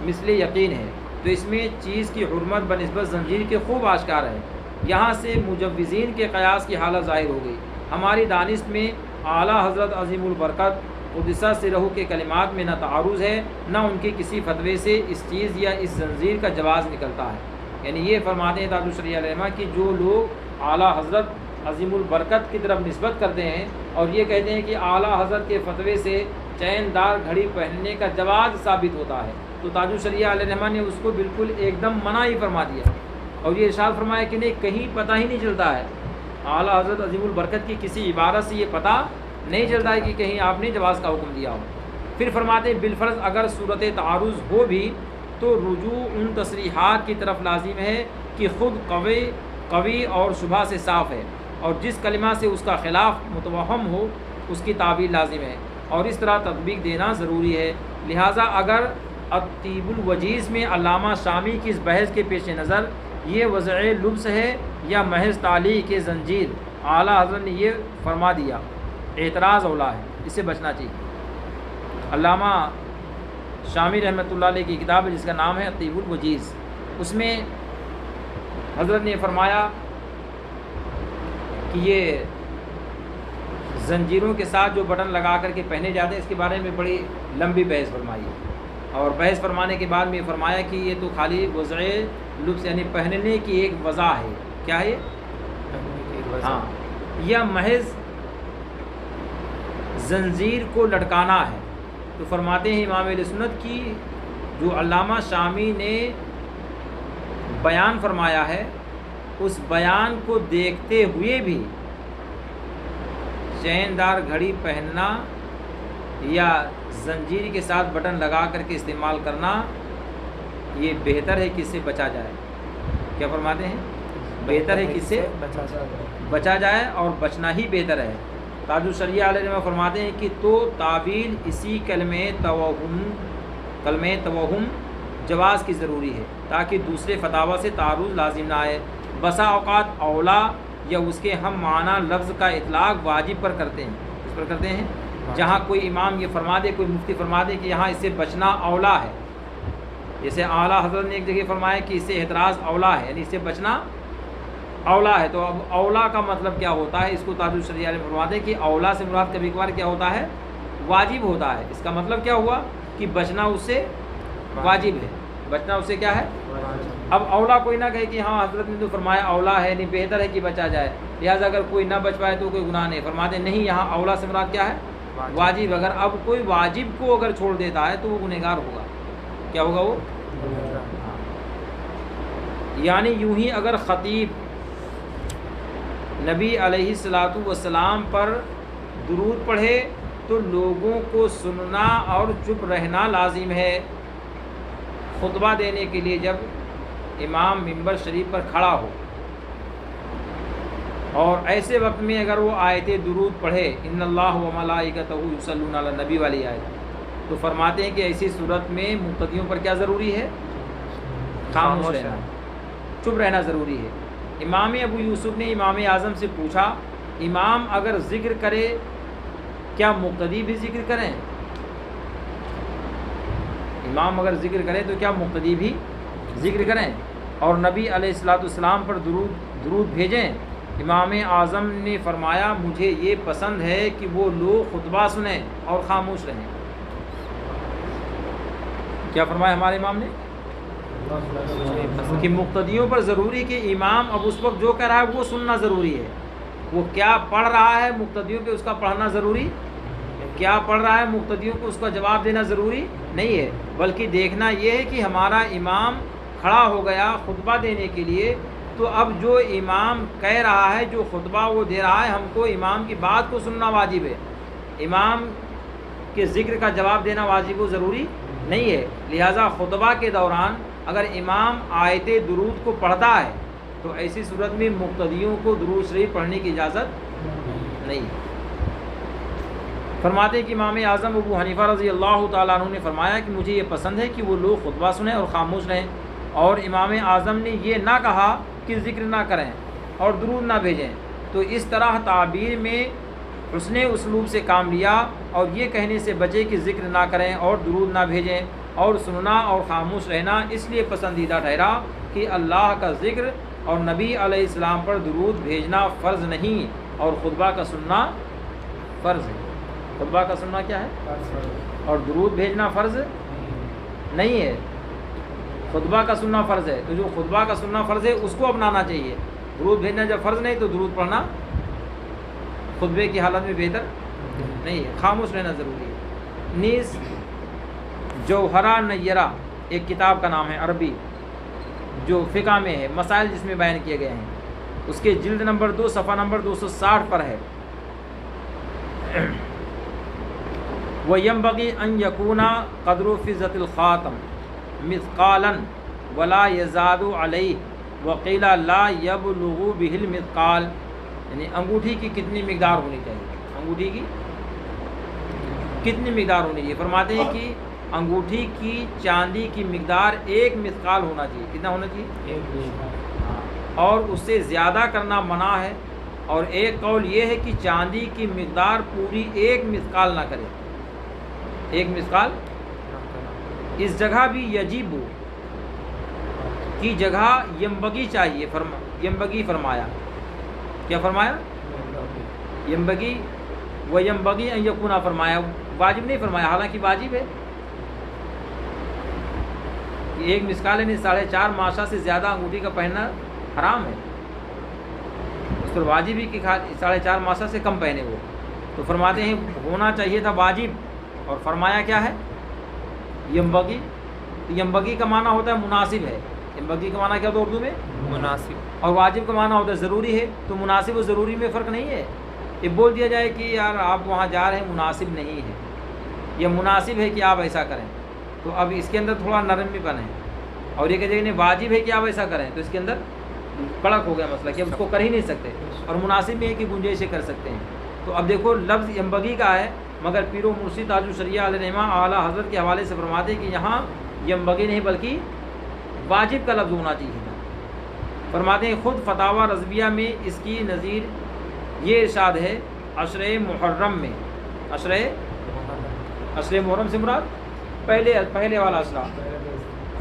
S1: مثل یقین ہے، تو اس میں چیز کی حرمت بنسبت زنجیر کے خوب آشکار ہے، یہاں سے مجوزین کے قیاس کی حالت ظاہر ہو گئی۔ ہماری دانست میں اعلیٰ حضرت عظیم البرکت قدسہ سرہ کے کلمات میں نہ تعارض ہے، نہ ان کے کسی فتوے سے اس چیز یا اس زنجیر کا جواز نکلتا ہے، یعنی یہ فرماتے ہیں تاج الشریعہ علیہ کہ جو لوگ اعلیٰ حضرت عظیم البرکت کی طرف نسبت کرتے ہیں اور یہ کہتے ہیں کہ اعلیٰ حضرت کے فتوے سے چین دار گھڑی پہننے کا جواز ثابت ہوتا ہے، تو تاج الشریعہ علیہ رحمٰ نے اس کو بالکل ایک دم منع ہی فرما دیا، اور یہ ارشاد فرمایا کہ نہیں، کہیں پتہ ہی نہیں چلتا ہے، اعلیٰ حضرت عظیم البرکت کی کسی عبارت سے یہ پتہ نہیں چلتا ہے کہ کہیں آپ نے جواز کا حکم دیا ہو۔ پھر فرماتے ہیں بالفرض اگر صورت تعارض ہو بھی تو رجوع ان تصریحات کی طرف لازم ہے کہ خود قوی اور شبہ سے صاف ہے، اور جس کلمہ سے اس کا خلاف متوہم ہو اس کی تعبیر لازم ہے، اور اس طرح تطبیق دینا ضروری ہے، لہٰذا اگر الطیب الوجیز میں علامہ شامی کی اس بحث کے پیش نظر یہ وضع لبس ہے یا محض تعلیق زنجیر، اعلیٰ حضرت نے یہ فرما دیا اعتراض اولا ہے، اس سے بچنا چاہیے۔ علامہ شامی رحمۃ اللہ علیہ کی کتاب ہے جس کا نام ہے الطیب الوجیز، اس میں حضرت نے فرمایا کہ یہ زنجیروں کے ساتھ جو بٹن لگا کر کے پہنے جاتے ہیں اس کے بارے میں بڑی لمبی بحث فرمائی، اور بحث فرمانے کے بعد میں یہ فرمایا کہ یہ تو خالی وضع لبس یعنی پہننے کی ایک وضع ہے، کیا ہے ہاں، یا محض زنجیر کو لٹکانا ہے، تو فرماتے ہیں امام اہل سنت کی جو علامہ شامی نے بیان فرمایا ہے اس بیان کو دیکھتے ہوئے بھی چین دار گھڑی پہننا یا زنجیر کے ساتھ بٹن لگا کر کے استعمال کرنا یہ بہتر ہے کہ اس سے بچا جائے۔ کیا فرماتے ہیں؟ بہتر ہے کہ اس سے بچا جائے اور بچنا ہی بہتر ہے۔ تاج الشریعہ علیہ رحمہ فرماتے ہیں کہ تو تعویل اسی کلمہ توہم جواز کی ضروری ہے تاکہ دوسرے فتاوی سے تعارض لازم نہ آئے۔ بسا اوقات اولا یا اس کے ہم معنی لفظ کا اطلاق واجب پر کرتے ہیں، اس پر کرتے ہیں جہاں کوئی امام یہ فرما دے، کوئی مفتی فرما دے کہ یہاں اس سے بچنا اولا ہے، جیسے اعلیٰ حضرت نے ایک جگہ فرمایا کہ اس سے احتراز اولا ہے، یعنی اس سے بچنا اولا ہے۔ تو اب اولا کا مطلب کیا ہوتا ہے، اس کو تاج الشریعہ میں فرماتے ہیں کہ اولا سے مراد کبھی کبھار کیا ہوتا ہے، واجب ہوتا ہے۔ اس کا مطلب کیا ہوا کہ بچنا اس سے واجب ہے، بچنا اس سے کیا ہے۔ اب اولا کوئی نہ کہے کہ ہاں حضرت نے تو فرمایا اولا ہے، نہیں بہتر ہے کہ بچا جائے، لہٰذا اگر کوئی نہ بچ پائے تو کوئی گناہ نہیں۔ فرماتے نہیں، یہاں اولا سے مراد کیا ہے، واجب۔ اگر اب کوئی واجب کو اگر چھوڑ دیتا ہے تو وہ گنہگار ہوگا، کیا ہوگا وہ، یعنی یوں ہی اگر خطیب نبی علیہ الصلاۃ والسلام پر درود پڑھے تو لوگوں کو سننا اور چپ رہنا لازم ہے۔ خطبہ دینے کے لیے جب امام ممبر شریف پر کھڑا ہو اور ایسے وقت میں اگر وہ آیت درود پڑھے، ان اللہ و ملائکتہ یصلون علی النبی والی آیت، تو فرماتے ہیں کہ ایسی صورت میں مقتدیوں پر کیا ضروری ہے، خاموش رہنا، چپ رہنا ضروری ہے۔ امام ابو یوسف نے امام اعظم سے پوچھا، امام اگر ذکر کرے کیا مقتدی بھی ذکر کریں؟ امام اگر ذکر کرے تو کیا مقتدی بھی ذکر کریں اور نبی علیہ الصلاۃ والسلام پر درود بھیجیں؟ امام اعظم نے فرمایا مجھے یہ پسند ہے کہ وہ لوگ خطبہ سنیں اور خاموش رہیں۔ کیا فرمایا ہمارے امام نے کہ مقتدیوں پر ضروری کہ امام اب اس وقت جو کہہ رہا ہے وہ سننا ضروری ہے، وہ کیا پڑھ رہا ہے مقتدیوں پہ اس کا پڑھنا ضروری، کیا پڑھ رہا ہے مقتدیوں کو اس کا جواب دینا ضروری نہیں ہے، بلکہ دیکھنا یہ ہے کہ ہمارا امام کھڑا ہو گیا خطبہ دینے کے لیے، تو اب جو امام کہہ رہا ہے، جو خطبہ وہ دے رہا ہے، ہم کو امام کی بات کو سننا واجب ہے، امام کے ذکر کا جواب دینا واجب و ضروری نہیں ہے۔ لہٰذا خطبہ کے دوران اگر امام آیت درود کو پڑھتا ہے تو ایسی صورت میں مقتدیوں کو درود شریف پڑھنے کی اجازت نہیں ہے۔ فرماتے ہیں کہ امام اعظم ابو حنیفہ رضی اللہ تعالیٰ عنہ نے فرمایا کہ مجھے یہ پسند ہے کہ وہ لوگ خطبہ سنیں اور خاموش رہیں، اور امام اعظم نے یہ نہ کہا کہ ذکر نہ کریں اور درود نہ بھیجیں، تو اس طرح تعبیر میں حسن اسلوب سے کام لیا اور یہ کہنے سے بچے کہ ذکر نہ کریں اور درود نہ بھیجیں، اور سننا اور خاموش رہنا اس لیے پسندیدہ ٹھہرا کہ اللہ کا ذکر اور نبی علیہ السلام پر درود بھیجنا فرض نہیں، اور خطبہ کا سننا فرض ہے۔ خطبہ کا سننا کیا ہے، اور درود بھیجنا فرض نہیں ہے، خطبہ کا سننا فرض ہے، تو جو خطبہ کا سننا فرض ہے اس کو اپنانا چاہیے، درود بھیجنا جب فرض نہیں تو درود پڑھنا خطبے کی حالت میں بہتر نہیں ہے، خاموش رہنا ضروری ہے۔ نیز جوہرہ نیرہ ایک کتاب کا نام ہے عربی، جو فقہ میں ہے، مسائل جس میں بیان کیے گئے ہیں، اس کے جلد نمبر 2 صفحہ نمبر 260 پر ہے، وَيَنبَغِي أَن يَكُونَ قَدْرُ فِضَّةِ الْخَاتَمِ مِثْقَالًا وَلَا يَزَادُ عَلَيْهِ وَقِيلَ لَا يَبْلُغُ بِهِ الْمِثْقَالَ، یعنی انگوٹھی کی کتنی مقدار ہونی چاہیے، انگوٹھی کی کتنی مقدار ہونی چاہیے؟ فرماتے ہیں کہ انگوٹھی کی چاندی کی مقدار 1 مثقال ہونا چاہیے، کتنا ہونا چاہیے، اور اس سے زیادہ کرنا منع ہے، اور ایک قول یہ ہے کہ چاندی کی مقدار پوری 1 مثقال نہ کرے، 1 مثقال۔ اس جگہ بھی یجب کی جگہ ینبغی چاہیے، ینبغی فرمایا، کیا فرمایا، ینبغی، وینبغی ان یکون فرمایا، واجب نہیں فرمایا، حالانکہ واجب ہے، 1 مثقال یعنی 4.5 ماشا سے زیادہ انگوٹھی کا پہننا حرام ہے، اس پر واجب ہی کہ 4.5 ماشا سے کم پہنے وہ، تو فرماتے ہیں ہونا چاہیے تھا واجب، اور فرمایا کیا ہے، ینبغی۔ ینبغی کا معنی ہوتا ہے مناسب ہے، ینبغی کا معنی کیا ہوتا ہے اردو میں، مناسب، اور واجب کا معنی ہوتا ہے ضروری ہے، تو مناسب و ضروری میں فرق نہیں ہے، یہ بول دیا جائے کہ یار آپ وہاں جا رہے ہیں مناسب نہیں ہے، یہ مناسب ہے کہ آپ ایسا کریں، تو اب اس کے اندر تھوڑا نرم بھی بنے، اور یہ کہ واجب ہے کہ آپ ایسا کریں تو اس کے اندر کڑک ہو گیا مسئلہ کہ اب اس کو کر ہی نہیں سکتے، اور مناسب میں ہے کہ گنجائشیں کر سکتے ہیں۔ تو اب دیکھو لفظ ینبغی کا ہے، مگر پیر و مرشد تاج الشریعہ علیہ رحمہ اعلیٰ حضرت کے حوالے سے فرماتے ہیں کہ یہاں ینبغی نہیں بلکہ واجب کا لفظ ہونا چاہیے تھا۔ فرماتے ہیں خود فتاوی رضویہ میں اس کی نظیر یہ ارشاد ہے، عشرہ محرم میں، عشرہ محرم سے مراد پہلے والا عشرہ،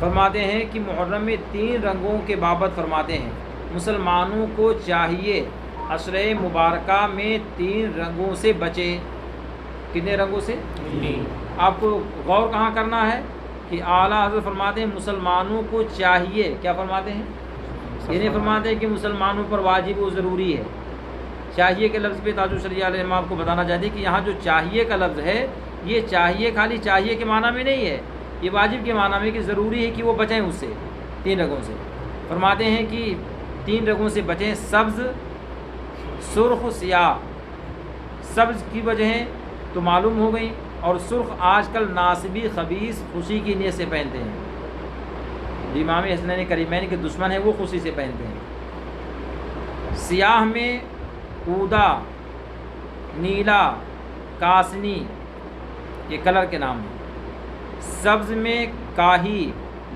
S1: فرماتے ہیں کہ محرم میں 3 رنگوں کے بابت فرماتے ہیں مسلمانوں کو چاہیے عشرہ مبارکہ میں 3 رنگوں سے بچے۔ کتنے رنگوں سے؟ آپ کو غور کہاں کرنا ہے کہ اعلیٰ حضرت فرماتے ہیں مسلمانوں کو چاہیے، کیا فرماتے ہیں؟ یہ نہیں فرماتے ہیں کہ مسلمانوں پر واجب و ضروری ہے۔ چاہیے کے لفظ پہ تاج الشریعہ علیہ السلام آپ کو بتانا چاہتے ہیں کہ یہاں جو چاہیے کا لفظ ہے، یہ چاہیے خالی چاہیے کے معنی میں نہیں ہے، یہ واجب کے معنی میں کہ ضروری ہے کہ وہ بچیں اس سے 3 رنگوں سے۔ فرماتے ہیں کہ 3 رنگوں سے بچیں، سبز، سرخ، سیاہ۔ سبز کی وجہیں تو معلوم ہو گئی، اور سرخ آج کل ناصبی خبیث خوشی کی نیت سے پہنتے ہیں، امام حسنین کریمین کے دشمن ہیں وہ خوشی سے پہنتے ہیں۔ سیاہ میں اودا، نیلا، کاسنی، یہ کلر کے نام ہیں۔ سبز میں کاہی،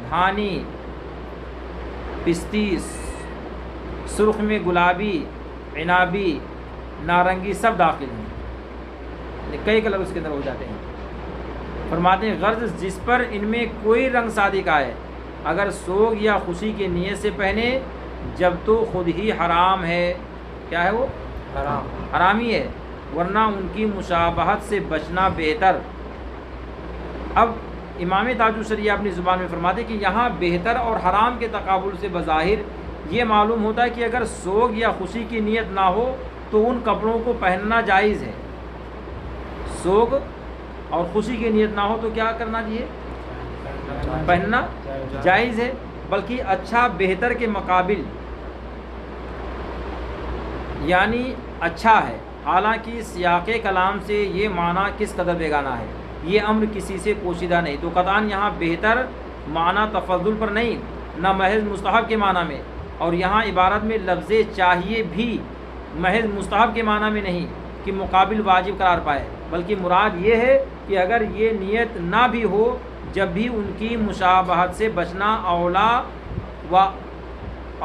S1: دھانی، پستی، سرخ میں گلابی، عنابی، نارنگی سب داخل ہیں، کئی کلر اس کے اندر ہو جاتے ہیں۔ فرماتے ہیں غرض جس پر ان میں کوئی رنگ صادق آئے، اگر سوگ یا خوشی کی نیت سے پہنے جب تو خود ہی حرام ہے، کیا ہے وہ؟ حرام ہی ہے، ورنہ ان کی مشابہت سے بچنا بہتر۔ اب امام تاج الشریعہ اپنی زبان میں فرماتے کہ یہاں بہتر اور حرام کے تقابل سے بظاہر یہ معلوم ہوتا ہے کہ اگر سوگ یا خوشی کی نیت نہ ہو تو ان کپڑوں کو پہننا جائز ہے۔ سوگ اور خوشی کی نیت نہ ہو تو کیا کرنا چاہیے؟ پہننا جائز ہے، بلکہ اچھا بہتر کے مقابل، یعنی اچھا ہے۔ حالانکہ سیاق کلام سے یہ معنی کس قدر بیگانہ ہے، یہ امر کسی سے پوشیدہ نہیں، تو قطعاً یہاں بہتر معنی تفضل پر نہیں، نہ محض مستحب کے معنی میں، اور یہاں عبارت میں لفظ چاہیے بھی محض مستحب کے معنی میں نہیں کہ مقابل واجب قرار پائے، بلکہ مراد یہ ہے کہ اگر یہ نیت نہ بھی ہو جب بھی ان کی مشابہت سے بچنا اولا و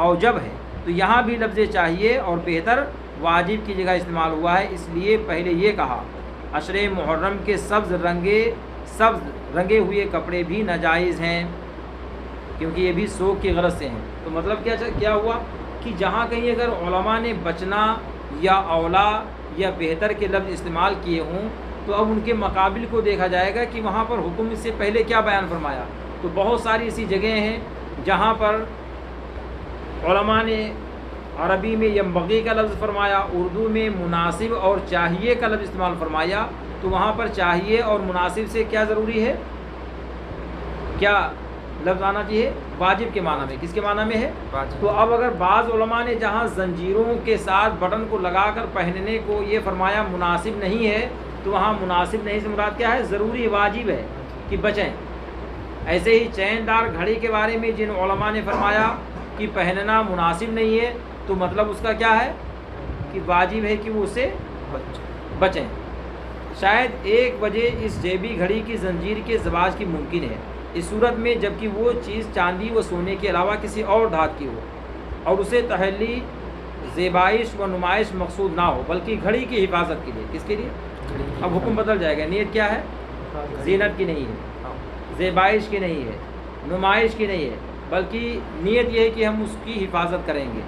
S1: اوجب ہے، تو یہاں بھی لفظ چاہیے اور بہتر واجب کی جگہ استعمال ہوا ہے، اس لیے پہلے یہ کہا عشرہ محرم کے سبز رنگے ہوئے کپڑے بھی ناجائز ہیں، کیونکہ یہ بھی سوگ کی غرض سے ہیں۔ تو مطلب کیا ہوا کہ جہاں کہیں اگر علماء نے بچنا یا اولا یا بہتر کے لفظ استعمال کیے ہوں تو اب ان کے مقابل کو دیکھا جائے گا کہ وہاں پر حکم اس سے پہلے کیا بیان فرمایا۔ تو بہت ساری ایسی جگہیں ہیں جہاں پر علماء نے عربی میں ینبغی کا لفظ فرمایا، اردو میں مناسب اور چاہیے کا لفظ استعمال فرمایا، تو وہاں پر چاہیے اور مناسب سے کیا ضروری ہے، کیا لفظ آنا چاہیے؟ واجب کے معنی میں۔ کس کے معنی میں ہے؟ تو اب اگر بعض علماء نے جہاں زنجیروں کے ساتھ بٹن کو لگا کر پہننے کو یہ فرمایا مناسب نہیں ہے، تو وہاں مناسب نہیں سے مراد کیا ہے؟ ضروری واجب ہے کہ بچیں۔ ایسے ہی چین دار گھڑی کے بارے میں جن علماء نے فرمایا کہ پہننا مناسب نہیں ہے، تو مطلب اس کا کیا ہے کہ واجب ہے کہ وہ اسے بچیں۔ شاید ایک وجہ اس جیبی گھڑی کی زنجیر کے زواج کی ممکن ہے، اس صورت میں جبکہ وہ چیز چاندی و سونے کے علاوہ کسی اور دھات کی ہو اور اسے تحلی، زیبائش و نمائش مقصود نہ ہو، بلکہ گھڑی کی حفاظت کے لیے۔ کس کے لیے؟ اب حکم بدل جائے گا، نیت کیا ہے؟ زینت کی نہیں ہے، زیبائش کی نہیں ہے، نمائش کی نہیں ہے، بلکہ نیت یہ ہے کہ ہم اس کی حفاظت کریں گے۔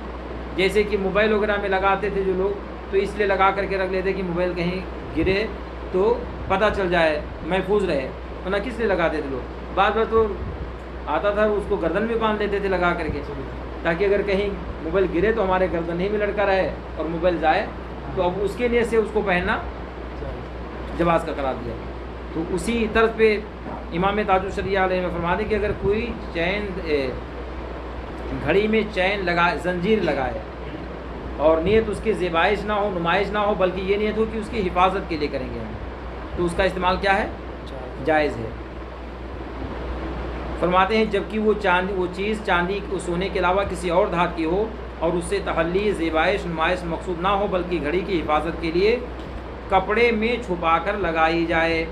S1: جیسے کہ موبائل وغیرہ میں لگاتے تھے جو لوگ، تو اس لیے لگا کر کے رکھ لیتے کہ موبائل کہیں گرے تو پتہ چل جائے، محفوظ رہے، ورنہ کس لیے لگاتے تھے لوگ؟ بعض بار تو آتا تھا اس کو گردن میں باندھ لیتے تھے لگا کر کے، تاکہ اگر کہیں موبائل گرے تو ہمارے گردن ہی میں لڑکا رہے اور موبائل جائے، تو اب اس کے نیت سے اس کو پہننا جواز کا قرار دیا۔ تو اسی طرز پہ امام تاج الشریعہ علیہ فرماتے ہیں کہ اگر کوئی چین گھڑی میں چین لگائے، زنجیر لگائے، اور نیت اس کی زیبائش نہ ہو، نمائش نہ ہو، بلکہ یہ نیت ہو کہ اس کی حفاظت کے لیے کریں گے ہم، تو اس کا استعمال کیا ہے؟ جائز ہے۔ فرماتے ہیں جبکہ وہ چیز چاندی و سونے کے علاوہ کسی اور دھات کی ہو اور اس سے تحلی زیبائش نمائش مقصود نہ ہو بلکہ گھڑی کی حفاظت کے لیے کپڑے میں چھپا کر لگائی جائے.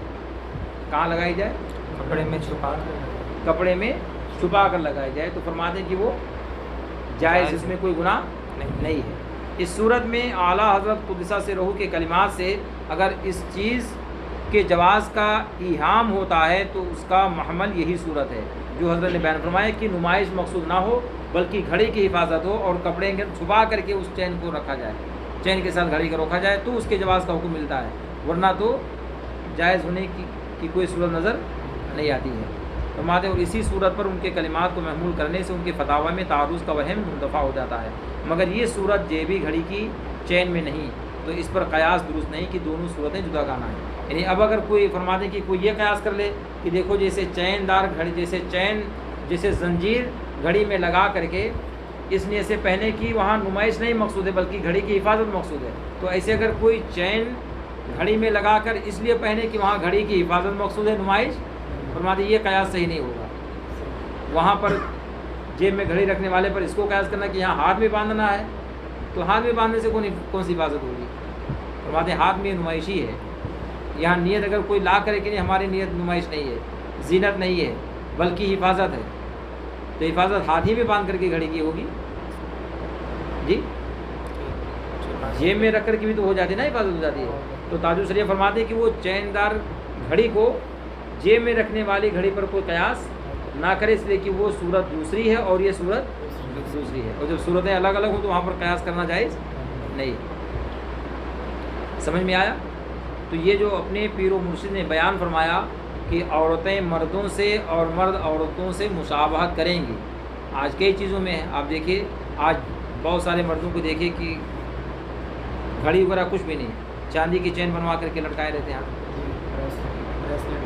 S1: کہاں لگائی جائے؟
S2: کپڑے میں چھپا کر.
S1: کپڑے میں چھپا کر لگائی جائے. تو فرماتے ہیں کہ وہ جائز، اس میں کوئی گناہ نہیں ہے. اس صورت میں اعلیٰ حضرت قدسہ سے روح کے کلمات سے اگر اس چیز کے جواز کا ایہام ہوتا ہے تو اس کا محمل یہی صورت ہے جو حضرت نے بیان فرمایا کہ نمائش مقصود نہ ہو بلکہ گھڑی کی حفاظت ہو اور کپڑے کے چھپا کر کے اس چین کو رکھا جائے، چین کے ساتھ گھڑی کو رکھا جائے تو اس کے جواز کا حکم ملتا ہے، ورنہ تو جائز ہونے کی کوئی صورت نظر نہیں آتی ہے. فرماتے اور اسی صورت پر ان کے کلمات کو محمول کرنے سے ان کے فتاوی میں تعارض کا وہم منتفع ہو جاتا ہے، مگر یہ صورت جیبی گھڑی کی چین میں نہیں، تو اس پر قیاس درست نہیں کہ دونوں صورتیں جدا گانا ہیں. یعنی اب اگر کوئی فرماتے کہ کوئی یہ قیاس کر لے کہ دیکھو جیسے چین دار گھڑی، جیسے زنجیر گھڑی میں لگا کر کے اس لیے سے پہنے کی وہاں نمائش نہیں مقصود ہے بلکہ گھڑی کی حفاظت مقصود ہے، تو ایسے اگر کوئی چین گھڑی میں لگا کر اس لیے پہنے کہ وہاں گھڑی کی حفاظت مقصود ہے، نمائش، فرماتے یہ قیاس صحیح نہیں ہوگا. وہاں پر جیب میں گھڑی رکھنے والے پر اس کو قیاس کرنا کہ یہاں ہاتھ میں باندھنا ہے تو ہاتھ میں باندھنے سے کون سی حفاظت ہوگی؟ فرماتے ہاتھ میں نمائشی ہے. یہاں نیت اگر کوئی لا کرے کہ نہیں ہماری نیت نمائش نہیں ہے، زینت نہیں ہے بلکہ حفاظت ہے، تو حفاظت ہاتھ ہی میں باندھ کر کے گھڑی کی ہوگی. جی جیب میں رکھ کر کے بھی تو ہو جاتی ہے نا، حفاظت ہو جاتی ہے. تو تاج الشریعہ فرماتے ہیں کہ وہ چین دار گھڑی کو جیب میں رکھنے والی گھڑی پر کوئی قیاس نہ کرے، اس لیے کہ وہ صورت دوسری ہے اور یہ صورت دوسری ہے، اور جب صورتیں الگ الگ ہوں تو وہاں پر قیاس کرنا جائز نہیں. سمجھ میں آیا؟ تو یہ جو اپنے پیر و مرشد نے بیان فرمایا کہ عورتیں مردوں سے اور مرد عورتوں سے مشابہت کریں گی، آج کئی چیزوں میں ہے. آپ دیکھیے آج بہت سارے مردوں کو دیکھیے کہ گھڑی وغیرہ کچھ بھی نہیں، چاندی کی چین بنوا کر کے لٹکائے رہتے ہیں.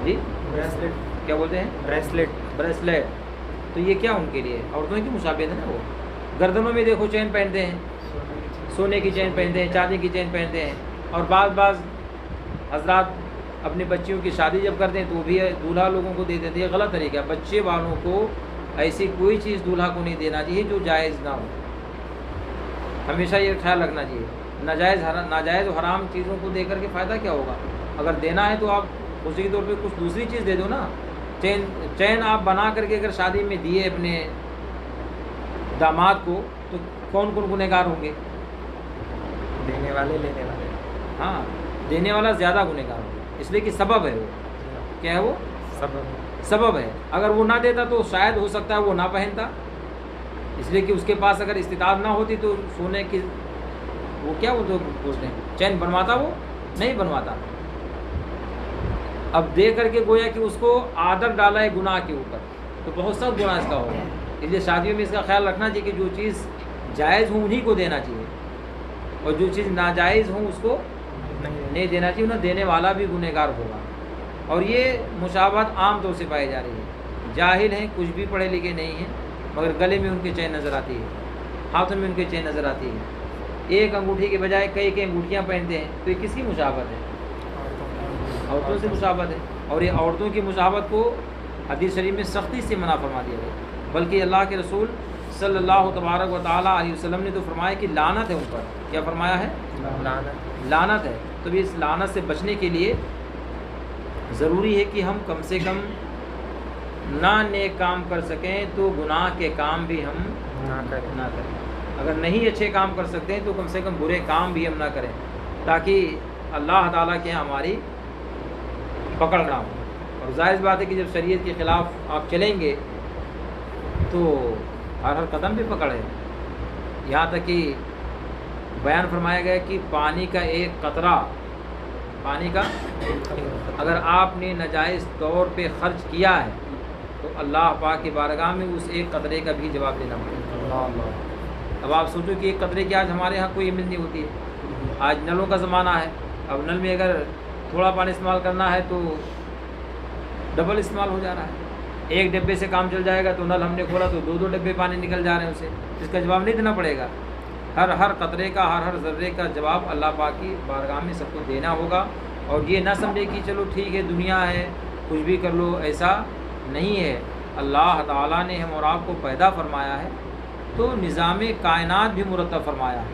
S1: جی
S2: بریسلیٹ
S1: کیا بولتے ہیں؟ بریسلیٹ. تو یہ کیا ان کے لیے عورتوں کی مشابہت ہے نا. وہ گردنوں میں دیکھو چین پہنتے ہیں، سونے کی چین پہنتے ہیں، چاندی کی چین پہنتے ہیں، اور بعض حضرات اپنی بچیوں کی شادی جب کرتے ہیں تو وہ بھی دولہا لوگوں کو دے دیتے ہیں. غلط طریقہ ہے. بچے والوں کو ایسی کوئی چیز دولہا کو نہیں دینا چاہیے جو جائز نہ ہو. ہمیشہ یہ خیال رکھنا چاہیے ناجائز و حرام چیزوں کو دے کر کے فائدہ کیا ہوگا. اگر دینا ہے تو آپ خوشی کے طور پہ کچھ دوسری چیز دے دو نا. چین آپ بنا کر کے اگر شادی میں دیے اپنے داماد کو تو کون گنہگار ہوں گے؟
S2: دینے والے لینے والے.
S1: ہاں دینے والا زیادہ گنہگار ہوگا، اس لیے کہ سبب ہے. وہ کیا ہے؟ وہ سبب ہے. اگر وہ نہ دیتا تو شاید ہو سکتا ہے وہ نہ پہنتا، اس لیے کہ اس کے پاس اگر استطاعت نہ ہوتی تو سونے کی وہ کیا وہ تو پوچھتے ہیں چین بنواتا، وہ نہیں بنواتا. اب دے کر کے گویا کہ اس کو عادت ڈالا ہے گناہ کے اوپر، تو بہت سخت گناہ اس کا ہوگا. اس لیے شادیوں میں اس کا خیال رکھنا چاہیے کہ جو چیز جائز ہوں انہیں کو دینا چاہیے، اور جو چیز ناجائز ہوں اس کو نہیں دینا چاہیے. انہیں دینے والا بھی گنہگار ہوگا. اور یہ مشابہت عام طور سے پائی جا رہی ہے. جاہل ہیں، کچھ بھی پڑھے لکھے نہیں ہیں، مگر گلے میں ان کے چین نظر آتی ہے، ہاتھوں میں ان کے چین نظر آتی ہے. ایک انگوٹھی کے بجائے کئی انگوٹھیاں پہنتے ہیں، تو یہ کس کی مشابہت ہے؟ عورتوں سے مشابہت ہے. اور یہ عورتوں کی مشابہت کو حدیث شریف میں سختی سے منع فرما دیا گیا. بلکہ اللہ کے رسول صلی اللہ تبارک و تعالیٰ علیہ وسلم نے تو فرمایا کہ لعنت ہے ان پر. کیا فرمایا ہے؟ لعنت ہے. تو اس لعنت سے بچنے کے لیے ضروری ہے کہ ہم کم سے کم نہ نیک کام کر سکیں تو گناہ کے کام بھی ہم نہ کریں. اگر نہیں اچھے کام کر سکتے ہیں تو کم سے کم برے کام بھی ہم نہ کریں، تاکہ اللہ تعالیٰ کے ہماری پکڑ نہ ہو. اور ظاہر بات ہے کہ جب شریعت کے خلاف آپ چلیں گے تو ہر قدم بھی پکڑ ہے. یہاں تک کہ بیان فرمایا گیا کہ پانی کا ایک قطرہ، پانی کا اگر آپ نے ناجائز طور پہ خرچ کیا ہے تو اللہ پاک کی بارگاہ میں اس ایک قطرے کا بھی جواب دینا پڑے گا. اب آپ سوچو کہ ایک قطرے کی آج ہمارے ہاں کوئی اہمیت نہیں ہوتی ہے. آج نلوں کا زمانہ ہے. اب نل میں اگر تھوڑا پانی استعمال کرنا ہے تو ڈبل استعمال ہو جا رہا ہے. ایک ڈبے سے کام چل جائے گا تو نل ہم نے کھولا تو دو ڈبے پانی نکل جا رہے ہیں اسے. اس کا جواب نہیں دینا پڑے گا. ہر قطرے کا ہر ذرے کا جواب اللہ پاک کی بارگاہ میں سب کو دینا ہوگا. اور یہ نہ سمجھے کہ چلو ٹھیک ہے دنیا ہے کچھ بھی کر لو، ایسا نہیں ہے. اللہ تعالیٰ نے ہم اور آپ کو پیدا فرمایا ہے تو نظام کائنات بھی مرتب فرمایا ہے،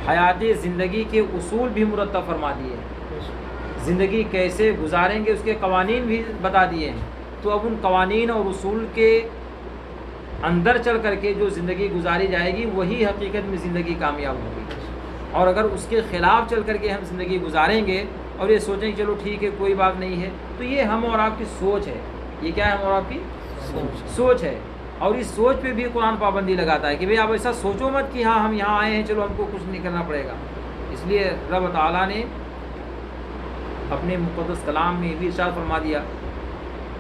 S1: حیات زندگی کے اصول بھی مرتب فرما دیے ہیں، زندگی کیسے گزاریں گے اس کے قوانین بھی بتا دیے ہیں۔ تو اب ان قوانین اور اصول کے اندر چل کر کے جو زندگی گزاری جائے گی وہی حقیقت میں زندگی کامیاب ہوگی، اور اگر اس کے خلاف چل کر کے ہم زندگی گزاریں گے اور یہ سوچیں کہ چلو ٹھیک ہے کوئی بات نہیں ہے، تو یہ ہم اور آپ کی سوچ ہے۔ یہ کیا ہے؟ ہم اور آپ کی سوچ ہے، اور اس سوچ پہ بھی قرآن پابندی لگاتا ہے کہ بھئی آپ ایسا سوچو مت کہ ہاں ہم یہاں آئے ہیں چلو ہم کو کچھ نہیں کرنا پڑے گا۔ اس لیے رب تعالیٰ نے اپنے مقدس کلام میں بھی ارشاد فرما دیا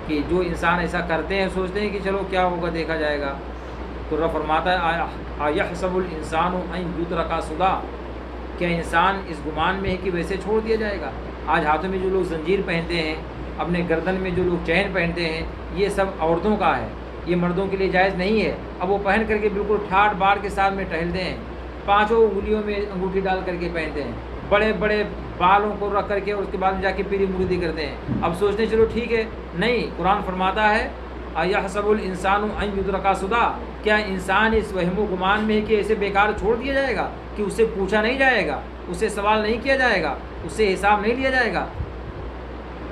S1: کہ جو انسان ایسا کرتے ہیں، سوچتے ہیں کہ چلو کیا ہوگا دیکھا جائے گا، تو رب فرماتا ہے اَیَحْسَبُ الْإِنسَانُ أَن يُتْرَكَ سُدًى، کیا انسان اس گمان میں ہے کہ ویسے چھوڑ دیا جائے گا؟ آج ہاتھوں میں جو لوگ زنجیر پہنتے ہیں، اپنے گردن میں جو لوگ چین پہنتے ہیں، یہ سب عورتوں کا ہے، یہ مردوں کے لیے جائز نہیں ہے۔ اب وہ پہن کر کے بالکل ٹھاٹ باڑ کے ساتھ میں ٹہلتے ہیں، 5 انگلیوں میں انگوٹھی ڈال کر کے پہنتے ہیں، بڑے بڑے بالوں کو رکھ کر کے، اور اس کے بعد جا کے پیری مریدی کرتے ہیں۔ اب سوچتے ہیں چلو ٹھیک ہے، نہیں، قرآن فرماتا ہے اَیَحْسَبُ الْإِنسَانُ أَن يُتْرَكَ سُدًى، کیا انسان اس وہم و گمان میں ہے کہ ایسے بیکار چھوڑ دیا جائے گا کہ اس سے پوچھا نہیں جائے گا، اس سے سوال نہیں کیا جائے گا، اس سے حساب نہیں لیا جائے گا؟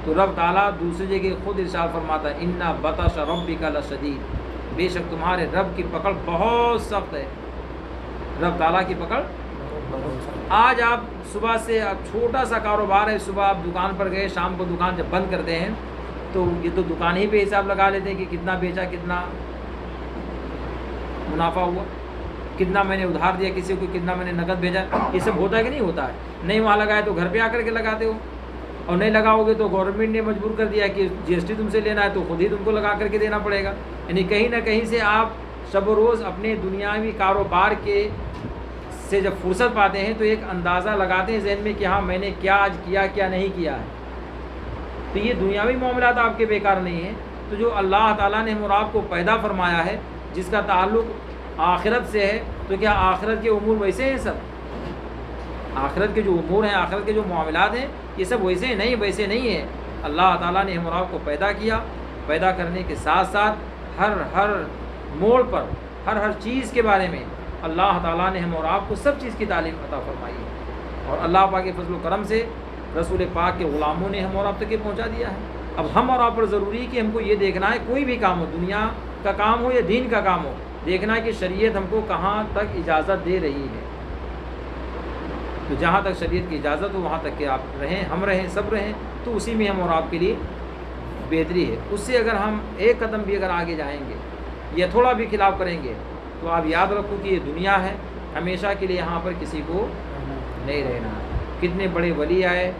S1: تو رب تعالیٰ دوسری جگہ خود ارشاد فرماتا ہے اِنَّ بَطْشَ رَبِّكَ لَشَدِيدٌ، بے شک تمہارے رب کی پکڑ بہت سخت ہے۔ رب تعالیٰ کی پکڑ، آج آپ صبح سے چھوٹا سا کاروبار ہے، صبح آپ دکان پر گئے، شام کو دکان جب بند کرتے ہیں تو یہ تو دکان ہی پہ حساب لگا لیتے ہیں کہ کتنا بیچا، کتنا منافع ہوا، کتنا میں نے ادھار دیا کسی کو، کتنا میں نے نقد بھیجا۔ یہ سب ہوتا ہے کہ نہیں ہوتا ہے؟ نہیں وہاں لگائے تو گھر پہ آ کر کے لگاتے ہو، اور نہیں لگاؤ گے تو گورنمنٹ نے مجبور کر دیا کہ جی ایس ٹی تم سے لینا ہے تو خود ہی تم کو لگا کر کے دینا پڑے گا۔ یعنی کہیں نہ کہیں سے آپ شب و روز اپنے دنیاوی کاروبار کے سے جب فرصت پاتے ہیں تو ایک اندازہ لگاتے ہیں ذہن میں کہ ہاں میں نے کیا آج کیا، کیا نہیں کیا ہے۔ تو یہ دنیاوی معاملات آپ کے بیکار نہیں ہیں۔ تو جو اللہ تعالیٰ نے ہم اور آپ کو پیدا فرمایا ہے، جس کا تعلق آخرت سے ہے، تو کیا آخرت کے امور ویسے ہیں؟ سب آخرت کے جو امور ہیں، آخرت کے جو معاملات ہیں، یہ سب ویسے ہیں؟ نہیں، ویسے نہیں ہیں۔ اللہ تعالیٰ نے ہم اور آپ کو پیدا کیا، پیدا کرنے کے ساتھ ساتھ ہر موڑ پر، ہر چیز کے بارے میں اللہ تعالیٰ نے ہم اور آپ کو سب چیز کی تعلیم عطا فرمائی ہے، اور اللہ پاک کے فضل و کرم سے رسول پاک کے غلاموں نے ہم اور آپ تک یہ پہنچا دیا ہے۔ اب ہم اور آپ پر ضروری ہے کہ ہم کو یہ دیکھنا ہے، کوئی بھی کام ہو، دنیا کا کام ہو یا دین کا کام ہو، دیکھنا ہے کہ شریعت ہم کو کہاں تک اجازت دے رہی ہے۔ تو جہاں تک شریعت کی اجازت ہو وہاں تک کہ آپ رہیں، ہم رہیں، سب رہیں، تو اسی میں ہم اور آپ کے لیے بہتری ہے۔ اس سے اگر ہم ایک قدم بھی اگر آگے جائیں گے یا تھوڑا بھی خلاف کریں گے تو آپ یاد رکھو کہ یہ دنیا ہے، ہمیشہ کے لیے یہاں پر کسی کو نہیں رہنا ہے۔ کتنے بڑے ولی آئے،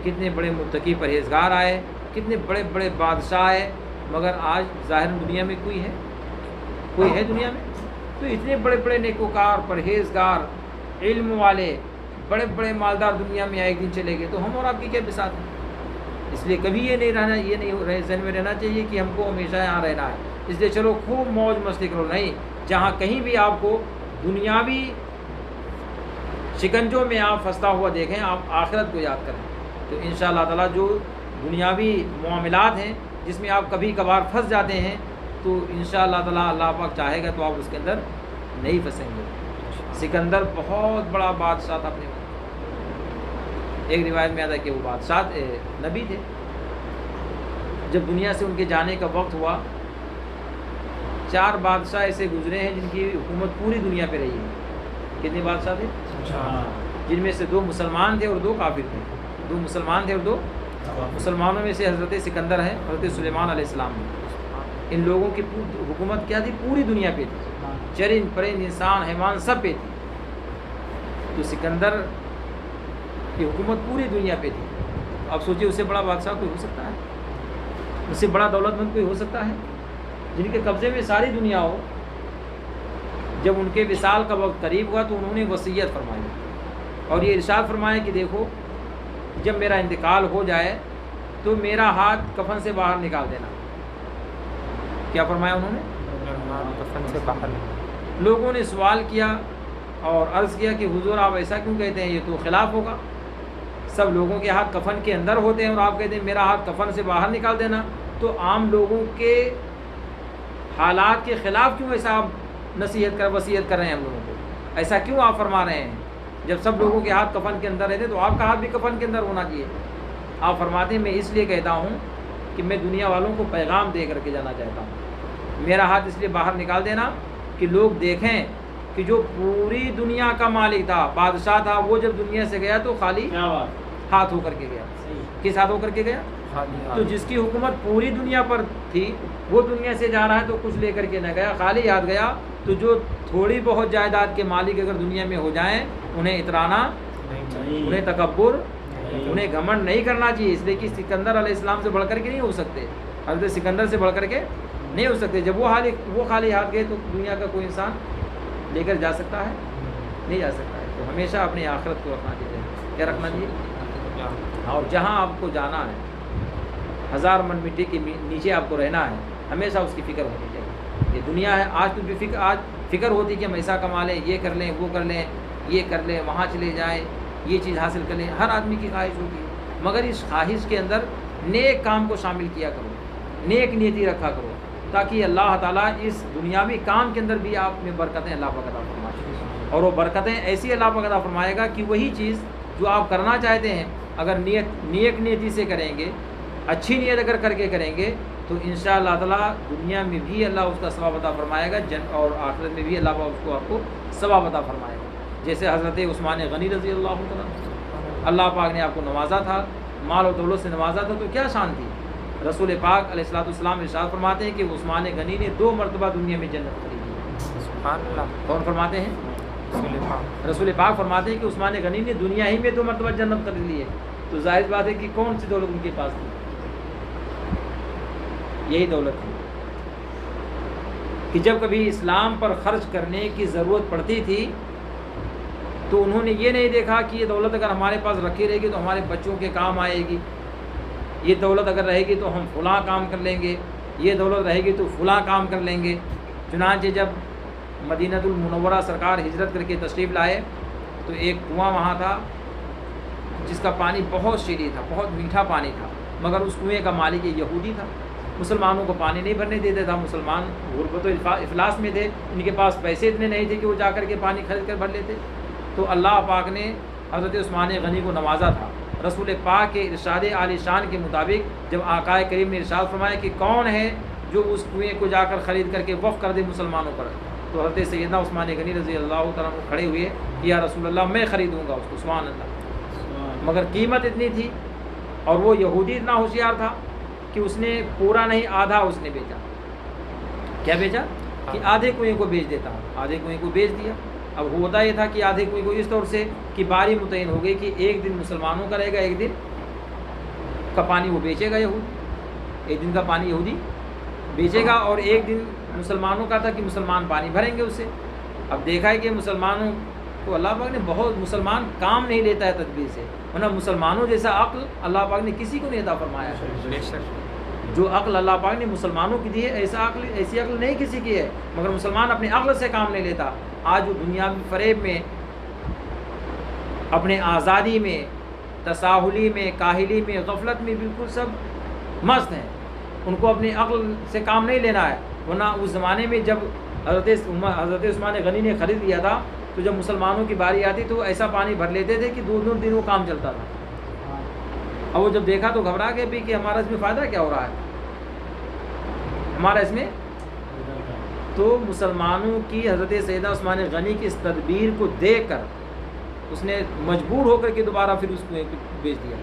S1: کتنے بڑے متقی پرہیزگار آئے، کتنے بڑے بڑے بادشاہ آئے، مگر آج ظاہر دنیا میں کوئی ہے؟ کوئی ہے دنیا میں؟ تو اتنے بڑے بڑے نیکوکار، پرہیزگار، علم والے، بڑے بڑے مالدار دنیا میں ایک دن چلے گئے، تو ہم اور آپ کی کیا بساط ہے؟ اس لیے کبھی یہ نہیں ذہن میں رہنا چاہیے کہ ہم کو ہمیشہ یہاں رہنا ہے، اس لیے چلو خوب موج مستی کرو، نہیں، جہاں کہیں بھی آپ کو دنیاوی شکنجوں میں آپ پھنستا ہوا دیکھیں، آپ آخرت کو یاد کریں، تو انشاءاللہ تعالیٰ جو دنیاوی معاملات ہیں جس میں آپ کبھی کبھار پھنس جاتے ہیں، تو انشاءاللہ تعالیٰ اللہ پاک چاہے گا تو آپ اس کے اندر نہیں پھنسیں گے۔ سکندر بہت بڑا بادشاہ تھا اپنے وقت، ایک روایت میں آتا ہے کہ وہ بادشاہ نبی تھے۔ جب دنیا سے ان کے جانے کا وقت ہوا، 4 بادشاہ ایسے گزرے ہیں جن کی حکومت پوری دنیا پہ رہی ہے۔ کتنے بادشاہ تھے؟ جن میں سے 2 مسلمان تھے اور 2 کافر تھے۔ 2 مسلمان تھے اور 2 مسلمانوں میں سے حضرت سکندر ہے، حضرت سلیمان علیہ السلام ہے۔ ان لوگوں کی حکومت کیا تھی؟ پوری دنیا پہ تھی، چرند پرند انسان حیوان سب پہ تھی۔ تو سکندر کی حکومت پوری دنیا پہ تھی۔ اب سوچیے اس سے بڑا بادشاہ کوئی ہو سکتا ہے؟ اس سے بڑا دولت مند کوئی ہو سکتا ہے؟ جن کے قبضے میں ساری دنیا ہو۔ جب ان کے وصال کا وقت قریب ہوا تو انہوں نے وصیت فرمائی اور یہ ارشاد فرمایا کہ دیکھو جب میرا انتقال ہو جائے تو میرا ہاتھ کفن سے باہر نکال دینا۔ کیا فرمایا انہوں نے؟
S2: کفن سے باہر۔
S1: لوگوں نے سوال کیا اور عرض کیا کہ حضور آپ ایسا کیوں کہتے ہیں، یہ تو خلاف ہوگا، سب لوگوں کے ہاتھ کفن کے اندر ہوتے ہیں اور آپ کہتے ہیں میرا ہاتھ کفن سے باہر نکال دینا۔ تو عام لوگوں کے حالات کے خلاف کیوں ایسا آپ وصیت کر رہے ہیں ہم لوگوں کو؟ ایسا کیوں آپ فرما رہے ہیں؟ جب سب لوگوں کے ہاتھ کفن کے اندر رہتے تو آپ کا ہاتھ بھی کفن کے اندر ہونا چاہیے۔ آپ فرماتے ہیں میں اس لیے کہتا ہوں کہ میں دنیا والوں کو پیغام دے کر کے جانا چاہتا ہوں۔ میرا ہاتھ اس لیے باہر نکال دینا کہ لوگ دیکھیں کہ جو پوری دنیا کا مالک تھا، بادشاہ تھا، وہ جب دنیا سے گیا تو خالی ہاتھ ہو کر کے گیا۔ کس ہاتھ ہو کر کے گیا؟ تو جس کی حکومت پوری دنیا پر تھی وہ دنیا سے جا رہا ہے تو کچھ لے کر کے نہ گیا، خالی ہاتھ گیا۔ تو جو تھوڑی بہت جائیداد کے مالک اگر دنیا میں ہو جائیں انہیں اترانا، انہیں تکبر، انہیں گھمنڈ نہیں کرنا چاہیے، اس لیے کہ سکندر علیہ السلام سے بڑھ کر کے نہیں ہو سکتے، حضرت سکندر سے بڑھ کر کے نہیں ہو سکتے۔ جب وہ خالی ہاتھ گئے تو دنیا کا کوئی انسان لے کر جا سکتا ہے؟ نہیں جا سکتا ہے۔ تو ہمیشہ اپنی آخرت کو رکھنا چاہیے۔ کیا رکھنا چاہیے؟ اور جہاں آپ کو جانا ہے، 1000 من مٹی کے نیچے آپ کو رہنا ہے، ہمیشہ اس کی فکر ہونی چاہیے۔ یہ دنیا ہے، آج تو بھی آج فکر ہوتی کہ ہم ایسا کما لیں، یہ کر لیں، وہ کر لیں، یہ کر لیں، وہاں چلے جائیں، یہ چیز حاصل کر لیں، ہر آدمی کی خواہش ہوتی ہے، مگر اس خواہش کے اندر نیک کام کو شامل کیا کرو، نیک نیتی رکھا کرو، تاکہ اللہ تعالیٰ اس دنیاوی کام کے اندر بھی آپ میں برکتیں اللہ پاک عطا فرمائے، اور وہ برکتیں ایسی اللہ پاک عطا فرمائے گا کہ وہی چیز جو آپ کرنا چاہتے ہیں اگر نیک نیتی سے کریں گے، اچھی نیت اگر کر کے کریں گے تو انشاءاللہ تعالیٰ دنیا میں بھی اللہ اس کا ثواب عطا فرمائے گا، اور آخرت میں بھی اللہ پاک اس کو آپ کو ثواب عطا فرمائے گا۔ جیسے حضرت عثمان غنی رضی اللہ عنہ، اللہ پاک نے آپ کو نوازا تھا، مال و دولت سے نوازا تھا، تو کیا شان تھی؟ رسول پاک علیہ السلام ارشاد فرماتے ہیں کہ عثمان غنی نے 2 مرتبہ دنیا میں جنت خریدی۔
S2: سبحان اللہ۔
S1: کون فرماتے ہیں؟ رسول پاک فرماتے ہیں کہ عثمان غنی نے دنیا ہی میں 2 مرتبہ جنت خرید لی ہے۔ تو ظاہر بات ہے کہ کون سی دولت ان کے پاس تھی؟ یہی دولت تھی کہ جب کبھی اسلام پر خرچ کرنے کی ضرورت پڑتی تھی تو انہوں نے یہ نہیں دیکھا کہ یہ دولت اگر ہمارے پاس رکھی رہے گی تو ہمارے بچوں کے کام آئے گی، یہ دولت اگر رہے گی تو ہم فلاں کام کر لیں گے، یہ دولت رہے گی تو فلاں کام کر لیں گے۔ چنانچہ جب مدینہ المنورہ سرکار ہجرت کر کے تشریف لائے تو ایک کنواں وہاں تھا جس کا پانی بہت شیریں تھا، بہت میٹھا پانی تھا، مگر اس کنویں کا مالک یہودی تھا، مسلمانوں کو پانی نہیں بھرنے دیتا تھا۔ مسلمان غربت و افلاس میں تھے، ان کے پاس پیسے اتنے نہیں تھے کہ وہ جا کر کے پانی خرید کر بھر لیتے۔ تو اللہ پاک نے حضرت عثمان غنی کو نوازا تھا۔ رسول پاک کے ارشاد عالی شان کے مطابق جب آقا کریم نے ارشاد فرمایا کہ کون ہے جو اس کنویں کو جا کر خرید کر کے وقف کر دے مسلمانوں پر، تو حضرت سیدنا عثمان غنی رضی اللہ تعالیٰ عنہ کھڑے ہوئے کہ یا رسول اللہ میں خریدوں گا اس کو، سبحان اللہ۔ مگر قیمت اتنی تھی اور وہ یہودی اتنا ہوشیار تھا کہ اس نے پورا نہیں آدھا اس نے بیچا۔ کیا بیچا؟ کہ آدھے کنویں کو بیچ دیتا ہوں، آدھے کنویں کو بیچ دیا۔ اب ہوتا یہ تھا کہ آدھے کنویں کو اس طور سے کہ باری متعین ہو گئی کہ ایک دن مسلمانوں کا رہے گا، ایک دن کا پانی وہ بیچے گا یہودی، ایک دن کا پانی یہودی بیچے گا، اور ایک دن مسلمانوں کا تھا کہ مسلمان پانی بھریں گے اس سے۔ اب دیکھا ہے کہ مسلمانوں کو اللہ پاک نے بہت، مسلمان کام نہیں لیتا ہے تدبیر سے، ورنہ مسلمانوں جیسا عقل اللہ پاک نے کسی کو نہیں عطا فرمایا ہے۔ جو عقل اللہ پاک نے مسلمانوں کی دی ہے ایسی عقل نہیں کسی کی ہے، مگر مسلمان اپنے عقل سے کام نہیں لیتا۔ آج وہ دنیاوی فریب میں، اپنے آزادی میں، تساہلی میں، کاہلی میں، غفلت میں بالکل سب مست ہیں، ان کو اپنی عقل سے کام نہیں لینا ہے۔ ورنہ اس زمانے میں جب حضرت عثمان غنی نے خرید لیا تھا تو جب مسلمانوں کی باری آتی تو ایسا پانی بھر لیتے تھے کہ 2 دن وہ کام چلتا تھا۔ اب وہ جب دیکھا تو گھبرا گئے بھی کہ ہمارا اس میں فائدہ کیا ہو رہا ہے، ہمارا اس میں۔ تو مسلمانوں کی حضرت سیدنا عثمان غنی کی اس تدبیر کو دیکھ کر اس نے مجبور ہو کر کے دوبارہ پھر اس کو بیچ دیا۔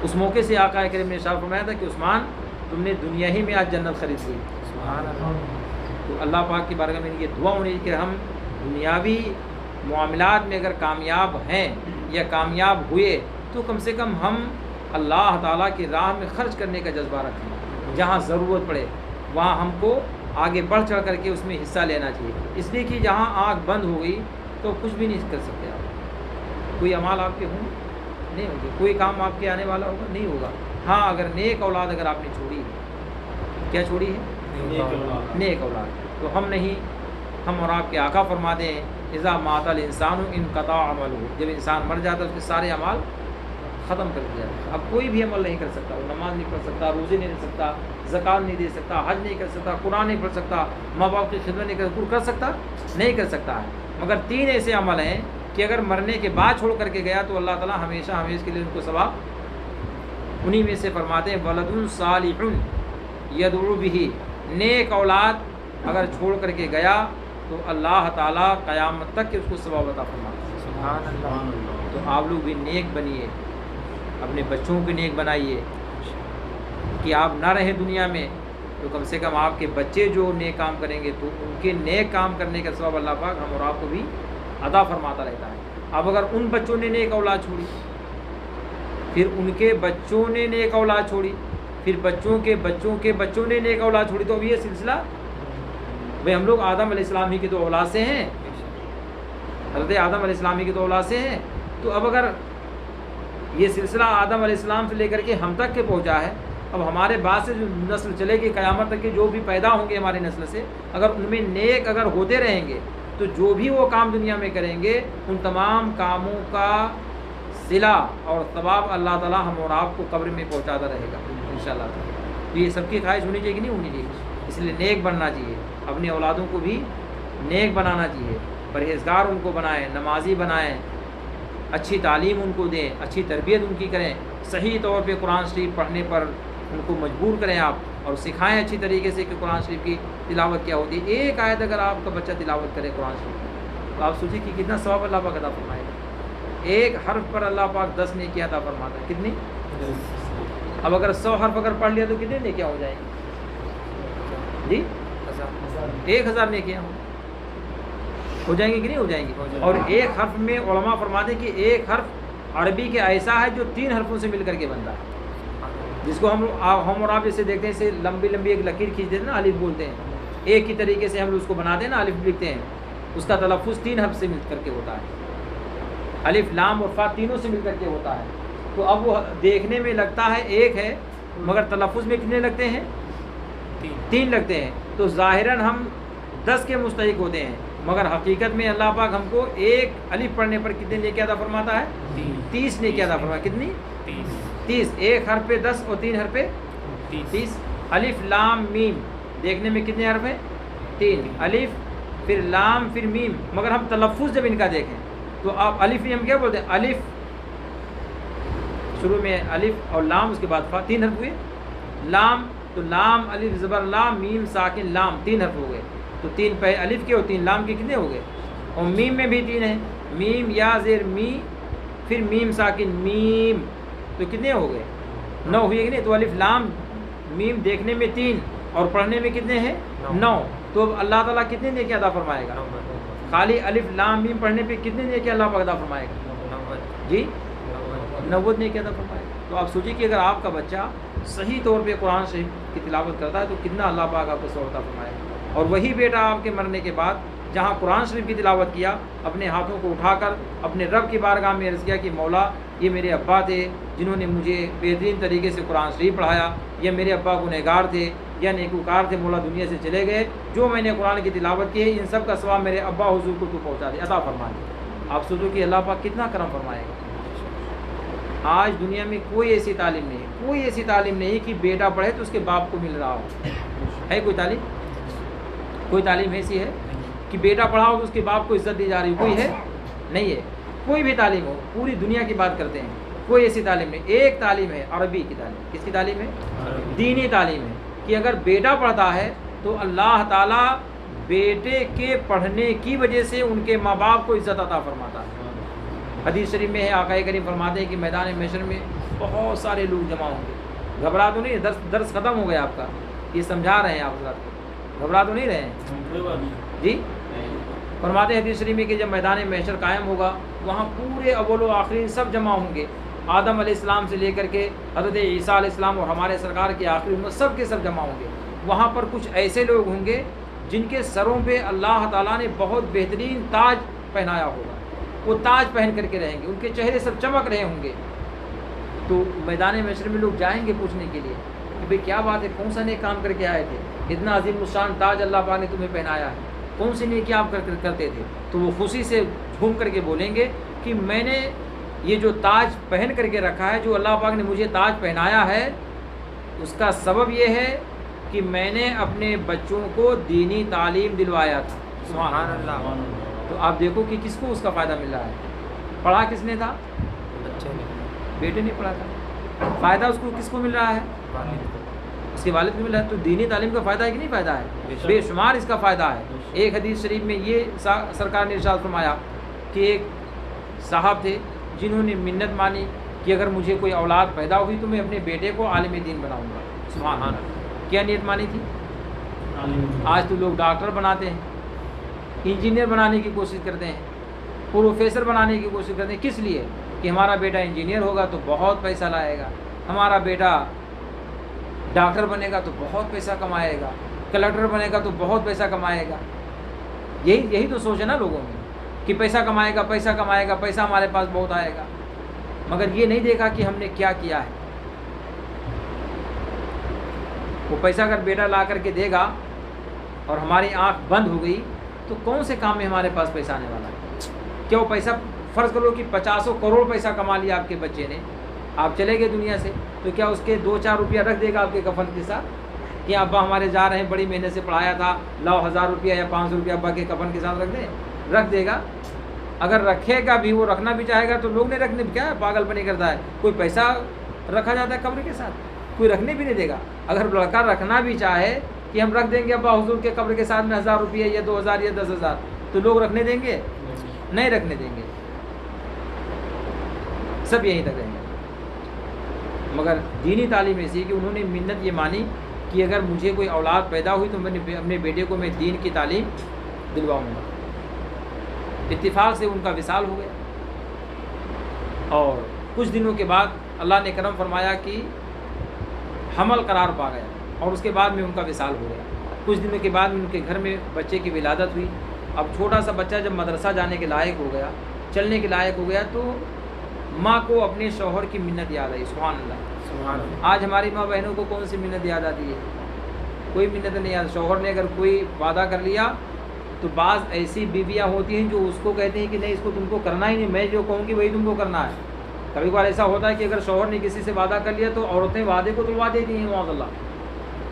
S1: اس موقع سے آقا کریم نے ارشاد فرمایا تھا کہ عثمان تم نے دنیا ہی میں آج جنت خرید لی۔ تو اللہ پاک کی بارگاہ میں یہ دعا ہونی کہ ہم دنیاوی معاملات میں اگر کامیاب ہیں یا کامیاب ہوئے تو کم سے کم ہم اللہ تعالیٰ کی راہ میں خرچ کرنے کا جذبہ رکھیں، جہاں ضرورت پڑے وہاں ہم کو آگے بڑھ چڑھ کر کے اس میں حصہ لینا چاہیے، اس لیے کہ جہاں آنکھ بند ہو گئی تو کچھ بھی نہیں کر سکتے آپ۔ کوئی اعمال آپ کے ہوں نہیں ہوں گے، کوئی کام آپ کے آنے والا ہوگا نہیں ہوگا۔ ہاں اگر نیک اولاد اگر آپ نے چھوڑی ہے، کیا چھوڑی ہے؟ نیک اولاد، تو ہم نہیں، ہم اور آپ کے آقا فرماتے ہیں اذا مات الانسان انقطع عملہ، جب انسان مر جاتا ہے اس کے سارے اعمال ختم کر دیا. اب کوئی بھی عمل نہیں کر سکتا. وہ نماز نہیں پڑھ سکتا, روزے نہیں رکھ سکتا, زکوٰۃ نہیں دے سکتا, حج نہیں کر سکتا, قرآن نہیں پڑھ سکتا, ماں باپ کی خدمت نہیں کر سکتا, نہیں کر سکتا ہے. مگر 3 ایسے عمل ہیں کہ اگر مرنے کے بعد چھوڑ کر کے گیا تو اللہ تعالیٰ ہمیشہ ہمیشہ کے لیے ان کو ثواب انہی میں سے فرماتے ہیں ولد صالح یدعو بہ. نیک اولاد اگر چھوڑ کر کے گیا تو اللہ تعالیٰ قیامت تک کہ اس کو ثواب عطا فرماتا ہے.
S2: سبحان اللہ.
S1: تو آپ لوگ بھی نیک بنیے, اپنے بچوں کو نیک بنائیے کہ آپ نہ رہیں دنیا میں تو کم سے کم آپ کے بچے جو نیک کام کریں گے تو ان کے نیک کام کرنے کا ثواب اللہ پاک ہم اور آپ کو بھی عطا فرماتا رہتا ہے. اب اگر ان بچوں نے نیک اولاد چھوڑی, پھر ان کے بچوں نے نیک اولاد چھوڑی, پھر بچوں کے بچوں کے بچوں نے نیک اولاد چھوڑی, تو اب یہ سلسلہ بھائی ہم لوگ آدم علیہ السلام ہی کی تو اولاد سے ہیں, حضرت آدم علیہ السلام ہی کی تو اولاد سے ہیں. تو اب اگر یہ سلسلہ آدم علیہ السلام سے لے کر کے ہم تک کے پہنچا ہے, اب ہمارے بعد سے جو نسل چلے گی قیامت تک کے جو بھی پیدا ہوں گے ہماری نسل سے, اگر ان میں نیک اگر ہوتے رہیں گے تو جو بھی وہ کام دنیا میں کریں گے ان تمام کاموں کا صلہ اور ثواب اللہ تعالیٰ ہم اور آپ کو قبر میں پہنچاتا رہے گا انشاءاللہ تعالیٰ. تو یہ سب کی خواہش ہونی چاہیے کہ نہیں ہونی چاہیے. اس لیے نیک بننا چاہیے, اپنی اولادوں کو بھی نیک بنانا چاہیے, پرہیزگار ان کو بنائیں, نمازی بنائیں, اچھی تعلیم ان کو دیں, اچھی تربیت ان کی کریں, صحیح طور پہ قرآن شریف پڑھنے پر ان کو مجبور کریں آپ, اور سکھائیں اچھی طریقے سے کہ قرآن شریف کی تلاوت کیا ہوتی ہے. ایک آیت اگر آپ کا بچہ تلاوت کرے قرآن شریف تو آپ سوچیں کہ کتنا ثواب اللہ پاک عطا فرمائے گا. ایک حرف پر اللہ پاک 10 نیکیاں عطا فرماتا ہے. کتنی؟ اب اگر 100 حرف اگر پڑھ لیا تو کتنے نیکیاں ہو جائیں گی جی؟ 1000 نیکیاں ہو جائیں گی کہ نہیں ہو جائیں گی. اور ایک حرف میں علماء فرماتے ہیں کہ ایک حرف عربی کے ایسا ہے جو 3 حرفوں سے مل کر کے بنتا ہے, جس کو ہم اور آپ جیسے دیکھتے ہیں, اسے لمبی لمبی ایک لکیر کھینچ دیتے ہیں نا, الف بولتے ہیں, ایک ہی طریقے سے ہم لوگ اس کو بناتے ہیں نا, الف لکھتے ہیں, اس کا تلفظ 3 حرف سے مل کر کے ہوتا ہے. الف لام اور فا تینوں سے مل کر کے ہوتا ہے. تو اب وہ دیکھنے میں لگتا ہے ایک ہے, مگر تلفظ میں کتنے لگتے ہیں؟ 3 لگتے ہیں. تو ظاہراً ہم 10 کے مستحق ہوتے ہیں, مگر حقیقت میں اللہ پاک ہم کو ایک الف پڑھنے پر کتنے نیکیاں عطا فرماتا ہے؟ 30 نیکیاں عطا فرماتا ہے. کتنی؟ 30. ایک حرف پہ 10 اور 3 حرف پہ 30. الف لام میم دیکھنے میں کتنے حرف ہیں؟ 3. الف پھر لام پھر میم, مگر ہم تلفظ جب ان کا دیکھیں تو آپ الف میں ہم کیا بولتے ہیں؟ الف شروع میں الف اور لام, اس کے بعد فا, 3 حرف ہوئے. لام تو لام الف زبر لام میم ساکن لام 3 حرف ہو گئے. تو 3 پہ الف کے اور 3 لام کے کتنے ہو گئے؟ اور میم میں بھی 3 ہیں, میم یا زیر می پھر میم ساکن میم, تو کتنے ہو گئے؟ 9 ہوئے کہ نہیں. تو الف لام میم دیکھنے میں 3 اور پڑھنے میں کتنے ہیں؟ 9. تو اب اللہ تعالیٰ کتنے نیکیاں عطا فرمائے گا؟ خالی الف لام میم پڑھنے پہ کتنے نیکیاں اللہ پاک عطا فرمائے گا؟ جی 90 نیکیاں عطا فرمائے گا. تو آپ سوچیے کہ اگر آپ کا بچہ صحیح طور پہ قرآن شریف کی تلاوت کرتا ہے تو کتنا اللہ پاک آپ کو ثواب عطا فرمائے گا. اور وہی بیٹا آپ کے مرنے کے بعد جہاں قرآن شریف کی تلاوت کیا, اپنے ہاتھوں کو اٹھا کر اپنے رب کی بارگاہ میں عرض کیا کہ مولا یہ میرے ابا تھے جنہوں نے مجھے بہترین طریقے سے قرآن شریف پڑھایا, یا میرے ابا گنہگار تھے یا نیکوکار تھے, مولا دنیا سے چلے گئے, جو میں نے قرآن کی تلاوت کی ہے ان سب کا ثواب میرے ابا حضور کو تو پہنچا دے, عطا فرما دے. آپ سوچو کہ اللہ پاک کتنا کرم فرمائے گا. آج دنیا میں کوئی ایسی تعلیم نہیں, کوئی ایسی تعلیم نہیں کہ بیٹا پڑھے تو اس کے باپ کو مل رہا ہو. ہے کوئی تعلیم؟ کوئی تعلیم ایسی ہے کہ بیٹا پڑھا ہو تو اس کے باپ کو عزت دی جا رہی ہو؟ کوئی ہے؟ نہیں ہے. کوئی بھی تعلیم ہو, پوری دنیا کی بات کرتے ہیں, کوئی ایسی تعلیم نہیں. ایک تعلیم ہے عربی کی تعلیم. کس کی تعلیم ہے؟ دینی تعلیم ہے, کہ اگر بیٹا پڑھتا ہے تو اللہ تعالیٰ بیٹے کے پڑھنے کی وجہ سے ان کے ماں باپ کو عزت عطا فرماتا ہے. حدیث شریف میں ہے, آقا کریم فرماتے ہیں کہ میدان محشر میں بہت سارے لوگ جمع ہوں گے. گھبرا تو نہیں, درس ختم ہو گیا آپ کا, یہ سمجھا رہے ہیں آپ حضرات کو, گھبرا تو نہیں رہے ہیں جی. فرماتے ہیں حدیث شریف میں کہ جب میدان محشر قائم ہوگا وہاں پورے اول و آخرین سب جمع ہوں گے, آدم علیہ السلام سے لے کر کے حضرت عیسیٰ علیہ السلام اور ہمارے سرکار کی آخری امت سب کے سب جمع ہوں گے. وہاں پر کچھ ایسے لوگ ہوں گے جن کے سروں پہ اللہ تعالیٰ نے بہت بہترین تاج پہنایا ہوگا, وہ تاج پہن کر کے رہیں گے, ان کے چہرے سب چمک رہے ہوں گے. تو میدان محشر میں لوگ جائیں گے پوچھنے کے لیے کہ بھئی کیا بات ہے, کون سا نیک کام کر کے آئے تھے, اتنا عظیم الشان تاج اللہ پاک نے تمہیں پہنایا ہے, کون سی نیکی آپ کرتے تھے؟ تو وہ خوشی سے جھوم کر کے بولیں گے کہ میں نے یہ جو تاج پہن کر کے رکھا ہے، جو اللہ پاک نے مجھے تاج پہنایا ہے، اس کا سبب یہ ہے کہ میں نے اپنے بچوں کو دینی تعلیم دلوایا تھا.
S2: سبحان اللہ.
S1: تو آپ دیکھو کہ کس کو اس کا فائدہ مل رہا ہے. پڑھا کس نے تھا؟
S2: بچے نے
S1: بیٹے نے پڑھا تھا. فائدہ اس کو کس کو مل رہا ہے؟ اس کے والد کو مل رہا ہے. تو دینی تعلیم کا فائدہ ہے کہ نہیں فائدہ ہے؟ بے شمار اس کا فائدہ ہے. ایک حدیث شریف میں یہ سرکار نے ارشاد فرمایا کہ ایک صاحب تھے جنہوں نے منت مانی کہ اگر مجھے کوئی اولاد پیدا ہوئی تو میں اپنے بیٹے کو عالم دین بناؤں گا. سبحان اللہ. کیا نیت مانی تھی؟ آج تو لوگ ڈاکٹر بناتے ہیں، انجینئر بنانے کی کوشش کرتے ہیں، پروفیسر بنانے کی کوشش کرتے ہیں. کس لیے؟ کہ ہمارا بیٹا انجینئر ہوگا تو بہت پیسہ لائے گا، ہمارا بیٹا ڈاکٹر بنے گا تو بہت پیسہ کمائے گا، کلکٹر بنے گا تو بہت پیسہ کمائے گا. یہی تو سوچ ہے نا لوگوں میں کہ پیسہ کمائے گا، پیسہ کمائے گا، پیسہ ہمارے پاس بہت آئے گا. مگر یہ نہیں دیکھا کہ ہم نے کیا کیا ہے. وہ پیسہ اگر بیٹا لا کر کے دے گا اور ہماری آنکھ بند ہو گئی تو کون سے کام میں ہمارے پاس پیسہ آنے والا ہے؟ کیا وہ پیسہ، فرض کرو کہ 50 کروڑ پیسہ کما لیا آپ کے بچے نے، آپ چلے گئے دنیا سے، تو کیا اس کے 2-4 روپیہ رکھ دے گا آپ کے کفن کے ساتھ کہ ابا ہمارے جا رہے ہیں، بڑی محنت سے پڑھایا تھا، لاؤ 1000 روپیہ یا 500 روپیہ ابا کے کفن کے ساتھ رکھ دے گا؟ اگر رکھے گا بھی، وہ رکھنا بھی چاہے گا تو لوگ نہیں رکھنے، کیا پاگل پنی کرتا ہے. کوئی پیسہ رکھا جاتا ہے قبر کے ساتھ؟ کوئی رکھنے بھی نہیں دے گا. اگر لڑکا رکھنا بھی چاہے کہ ہم رکھ دیں گے ابا حضور کے قبر کے ساتھ میں 1000 روپیہ یا 2000 یا 10,000، تو لوگ رکھنے دیں گے؟ نہیں رکھنے دیں گے. سب یہیں تک رہیں گے. مگر دینی تعلیم ایسی ہے کہ انہوں نے منت یہ مانی کہ اگر مجھے کوئی اولاد پیدا ہوئی تو میں نے اپنے بیٹے کو میں دین کی تعلیم دلواؤں گا. اتفاق سے ان کا وصال ہو گیا اور کچھ دنوں کے بعد اللہ نے کرم فرمایا کہ حمل قرار پا گیا اور اس کے بعد میں ان کا وصال ہو گیا. کچھ دنوں کے بعد ان کے گھر میں بچے کی ولادت ہوئی. اب چھوٹا سا بچہ جب مدرسہ جانے کے لائق ہو گیا، چلنے کے لائق ہو گیا، تو ماں کو اپنے شوہر کی منت یاد آئی. سبحان اللہ.
S2: سبحان اللہ.
S1: آج ہماری ماں بہنوں کو کون سی منت یاد آتی ہے؟ کوئی منت نہیں یاد. شوہر نے اگر کوئی وعدہ کر لیا تو بعض ایسی بیویاں ہوتی ہیں جو اس کو کہتے ہیں کہ نہیں، اس کو تم کو کرنا ہی نہیں، میں جو کہوں گی وہی تم کو کرنا ہے. کبھی کبھار ایسا ہوتا ہے کہ اگر شوہر نے کسی سے وعدہ کر لیا تو عورتیں وعدے کو تلوا دیتی ہیں معاذ اللہ.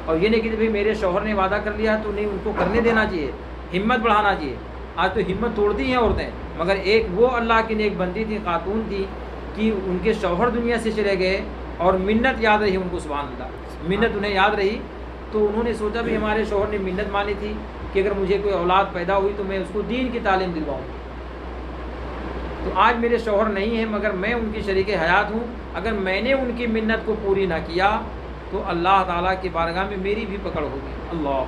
S1: اور یہ نہیں کہ بھائی میرے شوہر نے وعدہ کر لیا تو نہیں، ان کو کرنے دینا چاہیے، ہمت بڑھانا چاہیے. آج تو ہمت توڑتی ہیں عورتیں. مگر ایک وہ اللہ کی نیک بندی تھی، خاتون تھی، کہ ان کے شوہر دنیا سے چلے گئے اور منت یاد رہی ان کو. سبحان اللہ. منت انہیں یاد رہی تو انہوں نے سوچا بھی ہمارے شوہر نے منت مانی تھی کہ اگر مجھے کوئی اولاد پیدا ہوئی تو میں اس کو دین کی تعلیم دلواؤں. تو آج میرے شوہر نہیں ہیں مگر میں ان کی شریک حیات ہوں. اگر میں نے ان کی منت کو پوری نہ کیا تو اللہ تعالیٰ کی بارگاہ میں میری بھی پکڑ ہوگی. اللہ.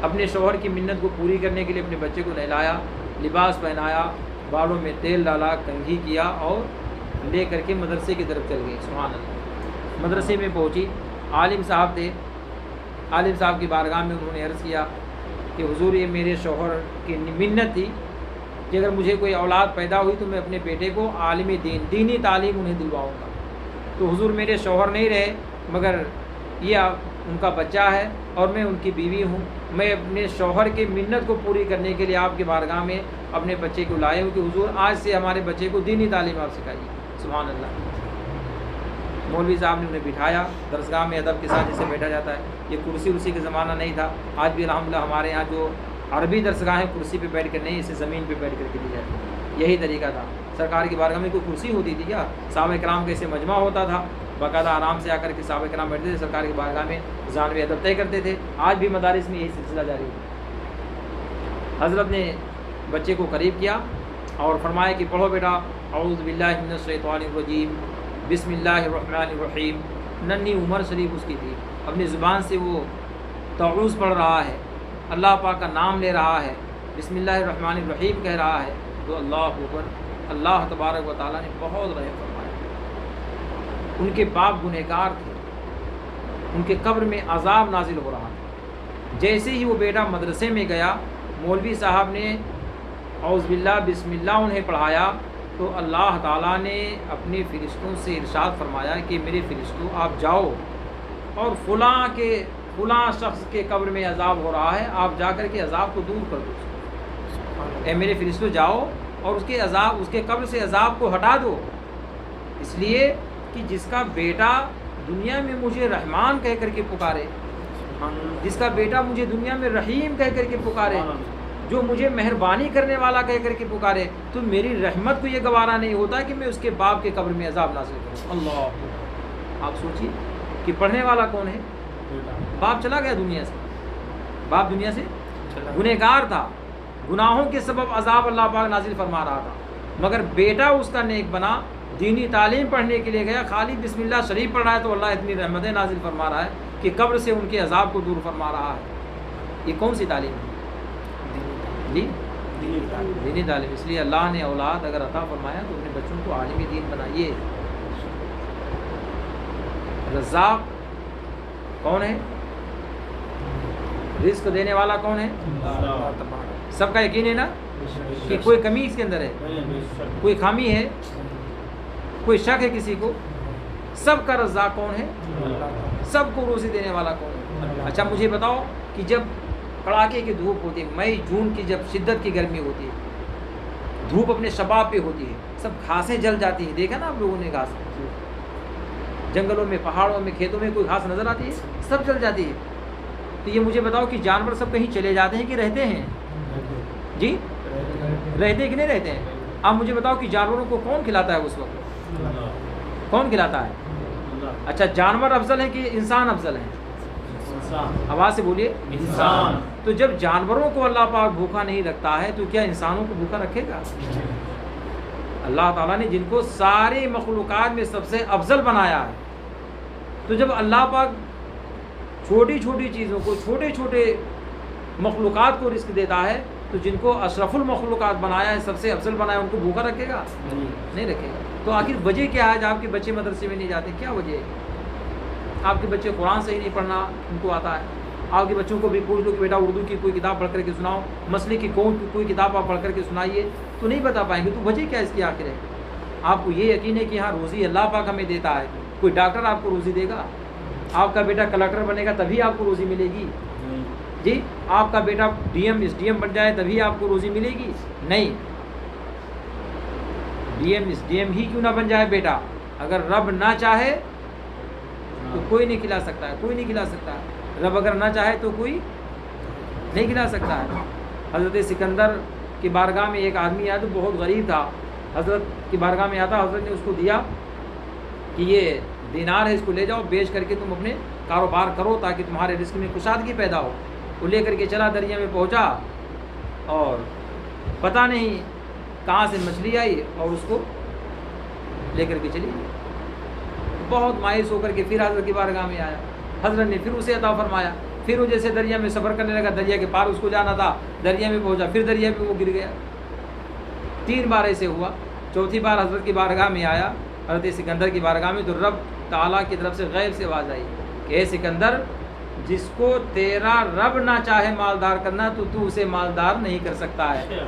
S1: اپنے شوہر کی منت کو پوری کرنے کے لیے اپنے بچے کو نہلایا، لباس پہنایا، بالوں میں تیل ڈالا، کنگھی کیا اور لے کر کے مدرسے کی طرف چل گئی. سبحان اللہ. مدرسے میں پہنچی، عالم صاحب تھے. عالم صاحب کی بارگاہ میں انہوں نے عرض کیا کہ حضور یہ میرے شوہر کی منت تھی کہ اگر مجھے کوئی اولاد پیدا ہوئی تو میں اپنے بیٹے کو عالم دین، دینی تعلیم انہیں دلواؤں گا. تو حضور میرے شوہر نہیں رہے مگر یہ ان کا بچہ ہے اور میں ان کی بیوی ہوں. میں اپنے شوہر کی منت کو پوری کرنے کے لیے آپ کی بارگاہ میں اپنے بچے کو لائے ہوں کہ حضور آج سے ہمارے بچے کو دینی تعلیم آپ سکھائیے. سبحان اللہ. مولوی صاحب نے انہیں بٹھایا درسگاہ میں، ادب کے ساتھ جسے بیٹھا جاتا ہے. یہ کرسی کا زمانہ نہیں تھا. آج بھی الحمدللہ ہمارے یہاں جو عربی درسگاہیں کرسی پہ بیٹھ کر نہیں، اسے زمین پہ بیٹھ کر کے دی جاتی ہے. یہی طریقہ تھا. سرکار کی بارگاہ میں کوئی کرسی ہوتی تھی کیا؟ صحابہ کرام کا اسے مجمع ہوتا تھا، باقاعدہ آرام سے آ کر کے صحابہ کرام بیٹھتے تھے، سرکار کی بارگاہ میں ذانوی ادب طے کرتے تھے. آج بھی مدارس میں یہی سلسلہ جاری ہے. حضرت نے بچے کو قریب کیا اور فرمایا کہ پڑھو بیٹا اعوذ باللہ من الشیطان الرجیم بسم اللہ الرحمن الرحیم. ننھی عمر شریف اس کی تھی، اپنی زبان سے وہ تعوذ پڑھ رہا ہے، اللہ پاک کا نام لے رہا ہے، بسم اللہ الرحمن الرحیم کہہ رہا ہے. تو اللہ اوپر اللہ تبارک و تعالیٰ نے بہت رحم فرمایا. ان کے باپ گنہگار تھے، ان کے قبر میں عذاب نازل ہو رہا تھا. جیسے ہی وہ بیٹا مدرسے میں گیا، مولوی صاحب نے اعوذ باللہ بسم اللہ انہیں پڑھایا تو اللہ تعالیٰ نے اپنے فرشتوں سے ارشاد فرمایا کہ میرے فرشتوں آپ جاؤ اور فلاں شخص کے قبر میں عذاب ہو رہا ہے، آپ جا کر کے عذاب کو دور کر دو. اے میرے فرشتوں جاؤ اور اس کے عذاب، اس کے قبر سے عذاب کو ہٹا دو، اس لیے کہ جس کا بیٹا دنیا میں مجھے رحمان کہہ کر کے پکارے، جس کا بیٹا مجھے دنیا میں رحیم کہہ کر کے پکارے، جو مجھے مہربانی کرنے والا کہہ کر کے پکارے، تو میری رحمت کو یہ گوارا نہیں ہوتا کہ میں اس کے باپ کے قبر میں عذاب نازل کروں۔ اللہ، آپ سوچیے کہ پڑھنے والا کون ہے؟ باپ چلا گیا دنیا سے، باپ دنیا سے گنہگار تھا، گناہوں کے سبب عذاب اللہ پاک نازل فرما رہا تھا، مگر بیٹا اس کا نیک بنا، دینی تعلیم پڑھنے کے لیے گیا، خالی بسم اللہ شریف پڑھ رہا ہے تو اللہ اتنی رحمتیں نازل فرما رہا ہے کہ قبر سے ان کے عذاب کو دور فرما رہا ہے۔ یہ کون سی تعلیم ہے؟ جی دینی تعلیم۔ اس لیے اللہ نے اولاد اگر عطا فرمایا تو اپنے بچوں کو عالم دین بنائیے۔ رزاق کون ہے؟ رزق دینے والا کون ہے؟ سب کا یقین ہے نا کہ کوئی کمی اس کے اندر ہے، کوئی خامی ہے، کوئی شک ہے کسی کو؟ سب کا رزاق کون ہے؟ سب کو روزی دینے والا کون ہے؟ اچھا مجھے بتاؤ کہ جب کڑاکے کی دھوپ ہوتی ہے، مئی جون کی جب شدت کی گرمی ہوتی ہے، دھوپ اپنے شباب پہ ہوتی ہے، سب گھاسیں جل جاتی ہیں، دیکھا نا آپ لوگوں نے گھاس، جنگلوں میں، پہاڑوں میں، کھیتوں میں کوئی گھاس نظر آتی ہے؟ سب جل جاتی ہے۔ تو یہ مجھے بتاؤ کہ جانور سب کہیں چلے جاتے ہیں کہ رہتے ہیں؟ جی رہتے ہیں کہ نہیں رہتے ہیں؟ اب مجھے بتاؤ کہ جانوروں کو کون کھلاتا ہے اس وقت؟ کون کھلاتا ہے؟ اچھا جانور افضل ہیں کہ انسان افضل ہیں؟ آواز سے بولیے، انسان۔ تو جب جانوروں کو اللہ پاک بھوکا نہیں رکھتا ہے تو کیا انسانوں کو بھوکا رکھے گا؟ اللہ تعالیٰ نے جن کو ساری مخلوقات میں سب سے افضل بنایا ہے، تو جب اللہ پاک چھوٹی چھوٹی چیزوں کو، چھوٹے چھوٹے مخلوقات کو رزق دیتا ہے، تو جن کو اشرف المخلوقات بنایا ہے، سب سے افضل بنایا ہے، ان کو بھوکا رکھے گا؟ نہیں رکھے گا۔ تو آخر وجہ کیا ہے؟ آپ کے بچے مدرسے میں نہیں جاتے، کیا وجہ ہے؟ آپ کے بچے قرآن صحیح نہیں پڑھنا ان کو آتا ہے؟ آپ کے بچوں کو بھی پوچھ لو کہ بیٹا اردو کی کوئی کتاب پڑھ کر کے سناؤ، مسئلے کی کوئی کتاب آپ پڑھ کر کے سنائیے، تو نہیں بتا پائیں گے۔ تو وجہ کیا اس کی آخر ہے؟ آپ کو یہ یقین ہے کہ ہاں روزی اللہ پاک ہمیں دیتا ہے، کوئی ڈاکٹر آپ کو روزی دے گا؟ آپ کا بیٹا کلکٹر بنے گا تبھی آپ کو روزی ملے گی؟ جی آپ کا بیٹا D M S D M بن جائے تبھی آپ کو روزی ملے گی؟ نہیں، D M S D M ہی کیوں نہ بن جائے بیٹا، اگر رب نہ چاہے تو کوئی نہیں کھلا سکتا ہے، کوئی نہیں کھلا سکتا ہے۔ رب اگر نہ چاہے تو کوئی نہیں کھلا سکتا ہے۔ حضرت سکندر کی بارگاہ میں ایک آدمی آیا تو بہت غریب تھا، حضرت کی بارگاہ میں آتا، حضرت نے اس کو دیا کہ یہ دینار ہے، اس کو لے جاؤ، بیچ کر کے تم اپنے کاروبار کرو تاکہ تمہارے رزق میں کشادگی پیدا ہو۔ وہ لے کر کے چلا، دریا میں پہنچا اور پتہ نہیں کہاں سے مچھلی آئی اور اس کو لے کر کے چلی، بہت مایوس ہو کر کے پھر حضرت کی بارگاہ میں آیا، حضرت نے پھر اسے عطا فرمایا، پھر وہ جیسے دریا میں سفر کرنے لگا، دریا کے پار اس کو جانا تھا، دریا میں پہنچا، پھر دریا میں وہ گر گیا۔ 3 بار ایسے ہوا، چوتھی بار حضرت کی بارگاہ میں آیا، حضرت سکندر کی بارگاہ میں، تو رب تعالیٰ کی طرف سے غیب سے آواز آئی کہ اے سکندر، جس کو تیرا رب نہ چاہے مالدار کرنا تو اسے مالدار نہیں کر سکتا ہے،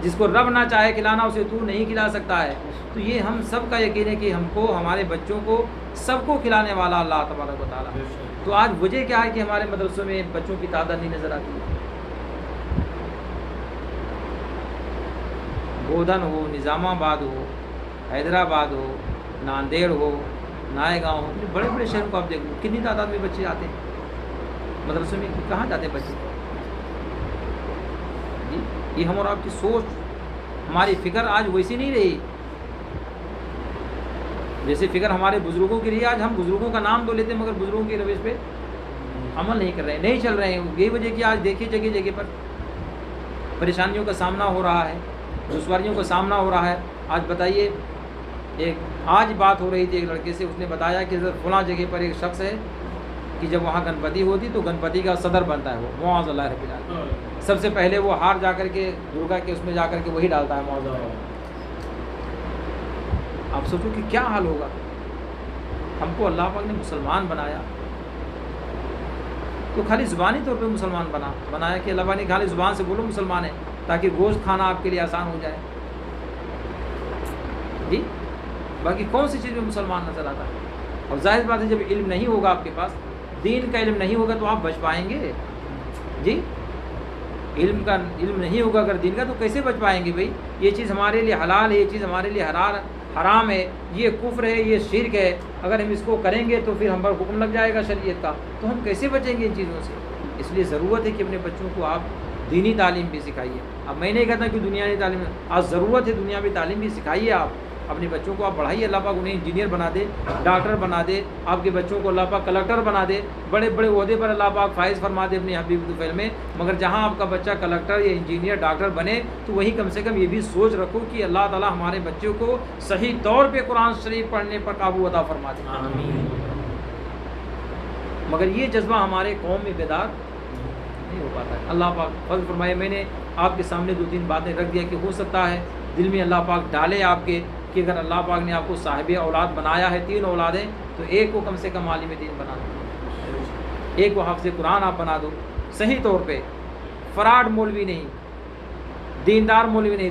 S1: جس کو رب نہ چاہے کھلانا اسے تو نہیں کھلا سکتا ہے۔ تو یہ ہم سب کا یقین ہے کہ ہم کو، ہمارے بچوں کو، سب کو کھلانے والا اللہ تبارک و تعالیٰ۔ تو آج وجہ کیا ہے کہ ہمارے مدرسوں میں بچوں کی تعداد نہیں نظر آتی ہے؟ بودھن ہو، نظام آباد ہو، حیدرآباد ہو، ناندیڑ ہو، نائے گاؤں ہو، بڑے بڑے شہروں کو آپ دیکھ لو، کتنی تعداد میں بچے آتے ہیں مدرسوں میں، کہاں جاتے ہیں بچے؟ جی یہ ہم اور آپ کی سوچ، ہماری فکر آج ویسی نہیں رہی جیسے فکر ہمارے بزرگوں کی رہی۔ آج ہم بزرگوں کا نام تو لیتے ہیں مگر بزرگوں کے روش پہ عمل نہیں کر رہے ہیں، نہیں چل رہے ہیں۔ یہی وجہ کہ آج دیکھیے جگہ جگہ پر پریشانیوں کا سامنا ہو رہا ہے، دشواریوں کا سامنا ہو رہا ہے۔ آج بتائیے، آج بات ہو رہی تھی ایک لڑکے سے، اس نے بتایا کہ فلاں جگہ پر ایک شخص ہے کہ جب وہاں گنپتی ہوتی تو گنپتی کا صدر بنتا ہے وہ، معاذ اللہ رب العالمین۔ سب سے پہلے وہ ہار جا کر کے درگا کے اس میں جا کر کے وہی ڈالتا ہے، معاذ اللہ۔ آپ سوچو کہ کیا حال ہوگا۔ ہم کو اللہ پاک نے مسلمان بنایا تو خالی زبانی طور پہ مسلمان بنایا کہ اللہ پاک نے خالی زبان سے بولو مسلمان ہے، تاکہ گوشت کھانا آپ کے لیے آسان ہو جائے۔ جی باقی کون سی چیز میں مسلمان نظر آتا ہے؟ اور ظاہر بات ہے جب علم نہیں ہوگا آپ کے پاس، دین کا علم نہیں ہوگا تو آپ بچ پائیں گے؟ جی علم نہیں ہوگا اگر دین کا تو کیسے بچ پائیں گے بھائی؟ یہ چیز ہمارے لیے حلال ہے، یہ چیز ہمارے لیے حرام ہے، یہ کفر ہے، یہ شرک ہے، اگر ہم اس کو کریں گے تو پھر ہم پر حکم لگ جائے گا شریعت کا، تو ہم کیسے بچیں گے ان چیزوں سے؟ اس لیے ضرورت ہے کہ اپنے بچوں کو آپ دینی تعلیم بھی سکھائیے۔ اب میں نہیں کہتا کہ دنیاوی تعلیم، آج ضرورت ہے دنیاوی تعلیم بھی سکھائیے، آپ اپنے بچوں کو آپ بڑھائیے، اللہ پاک انہیں انجینئر بنا دے، ڈاکٹر بنا دے، آپ کے بچوں کو اللہ پاک کلکٹر بنا دے، بڑے بڑے عہدے پر اللہ پاک فائز فرما دے اپنے حبیب الطفیل میں۔ مگر جہاں آپ کا بچہ کلکٹر یا انجینئر ڈاکٹر بنے تو وہیں کم سے کم یہ بھی سوچ رکھو کہ اللہ تعالیٰ ہمارے بچوں کو صحیح طور پہ قرآن شریف پڑھنے پر قابو عطا فرما دے۔
S2: آمین۔
S1: مگر یہ جذبہ ہمارے قوم میں بیدار نہیں ہو پاتا ہے۔ اللہ پاک فضل فرمائے، میں نے آپ کے سامنے 2-3 باتیں رکھ دیا کہ ہو سکتا ہے دل میں اللہ پاک ڈالے آپ کے کہ اگر اللہ پاک نے آپ کو صاحب اولاد بنایا ہے، 3 اولادیں، تو ایک کو کم سے کم عالم دین بنا دو، ایک کو حافظ قرآن آپ بنا دو صحیح طور پہ، فراڈ مولوی نہیں، دیندار مولوی نہیں،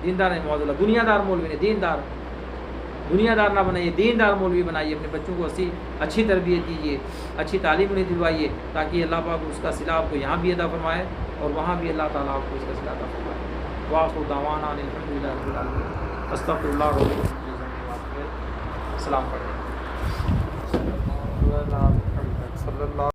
S1: دیندار نہیں، معاذ اللہ، دنیا دار مولوی نہیں، دنیا دار نہ بنائیے، دیندار مولوی بنائیے، اپنے بچوں کو اچھی تربیت دیجیے، اچھی تعلیم انہیں دلوائیے، تاکہ اللہ پاک اس کا صلہ آپ کو یہاں بھی عطا فرمائے اور وہاں بھی اللہ تعالیٰ آپ کو اس کا صلہ عطا فرمائے۔ وآخر دعوانا ان الحمدللہ رب العالمین۔ استغفر اللہ رب السلام علیکم۔
S2: صلی اللہ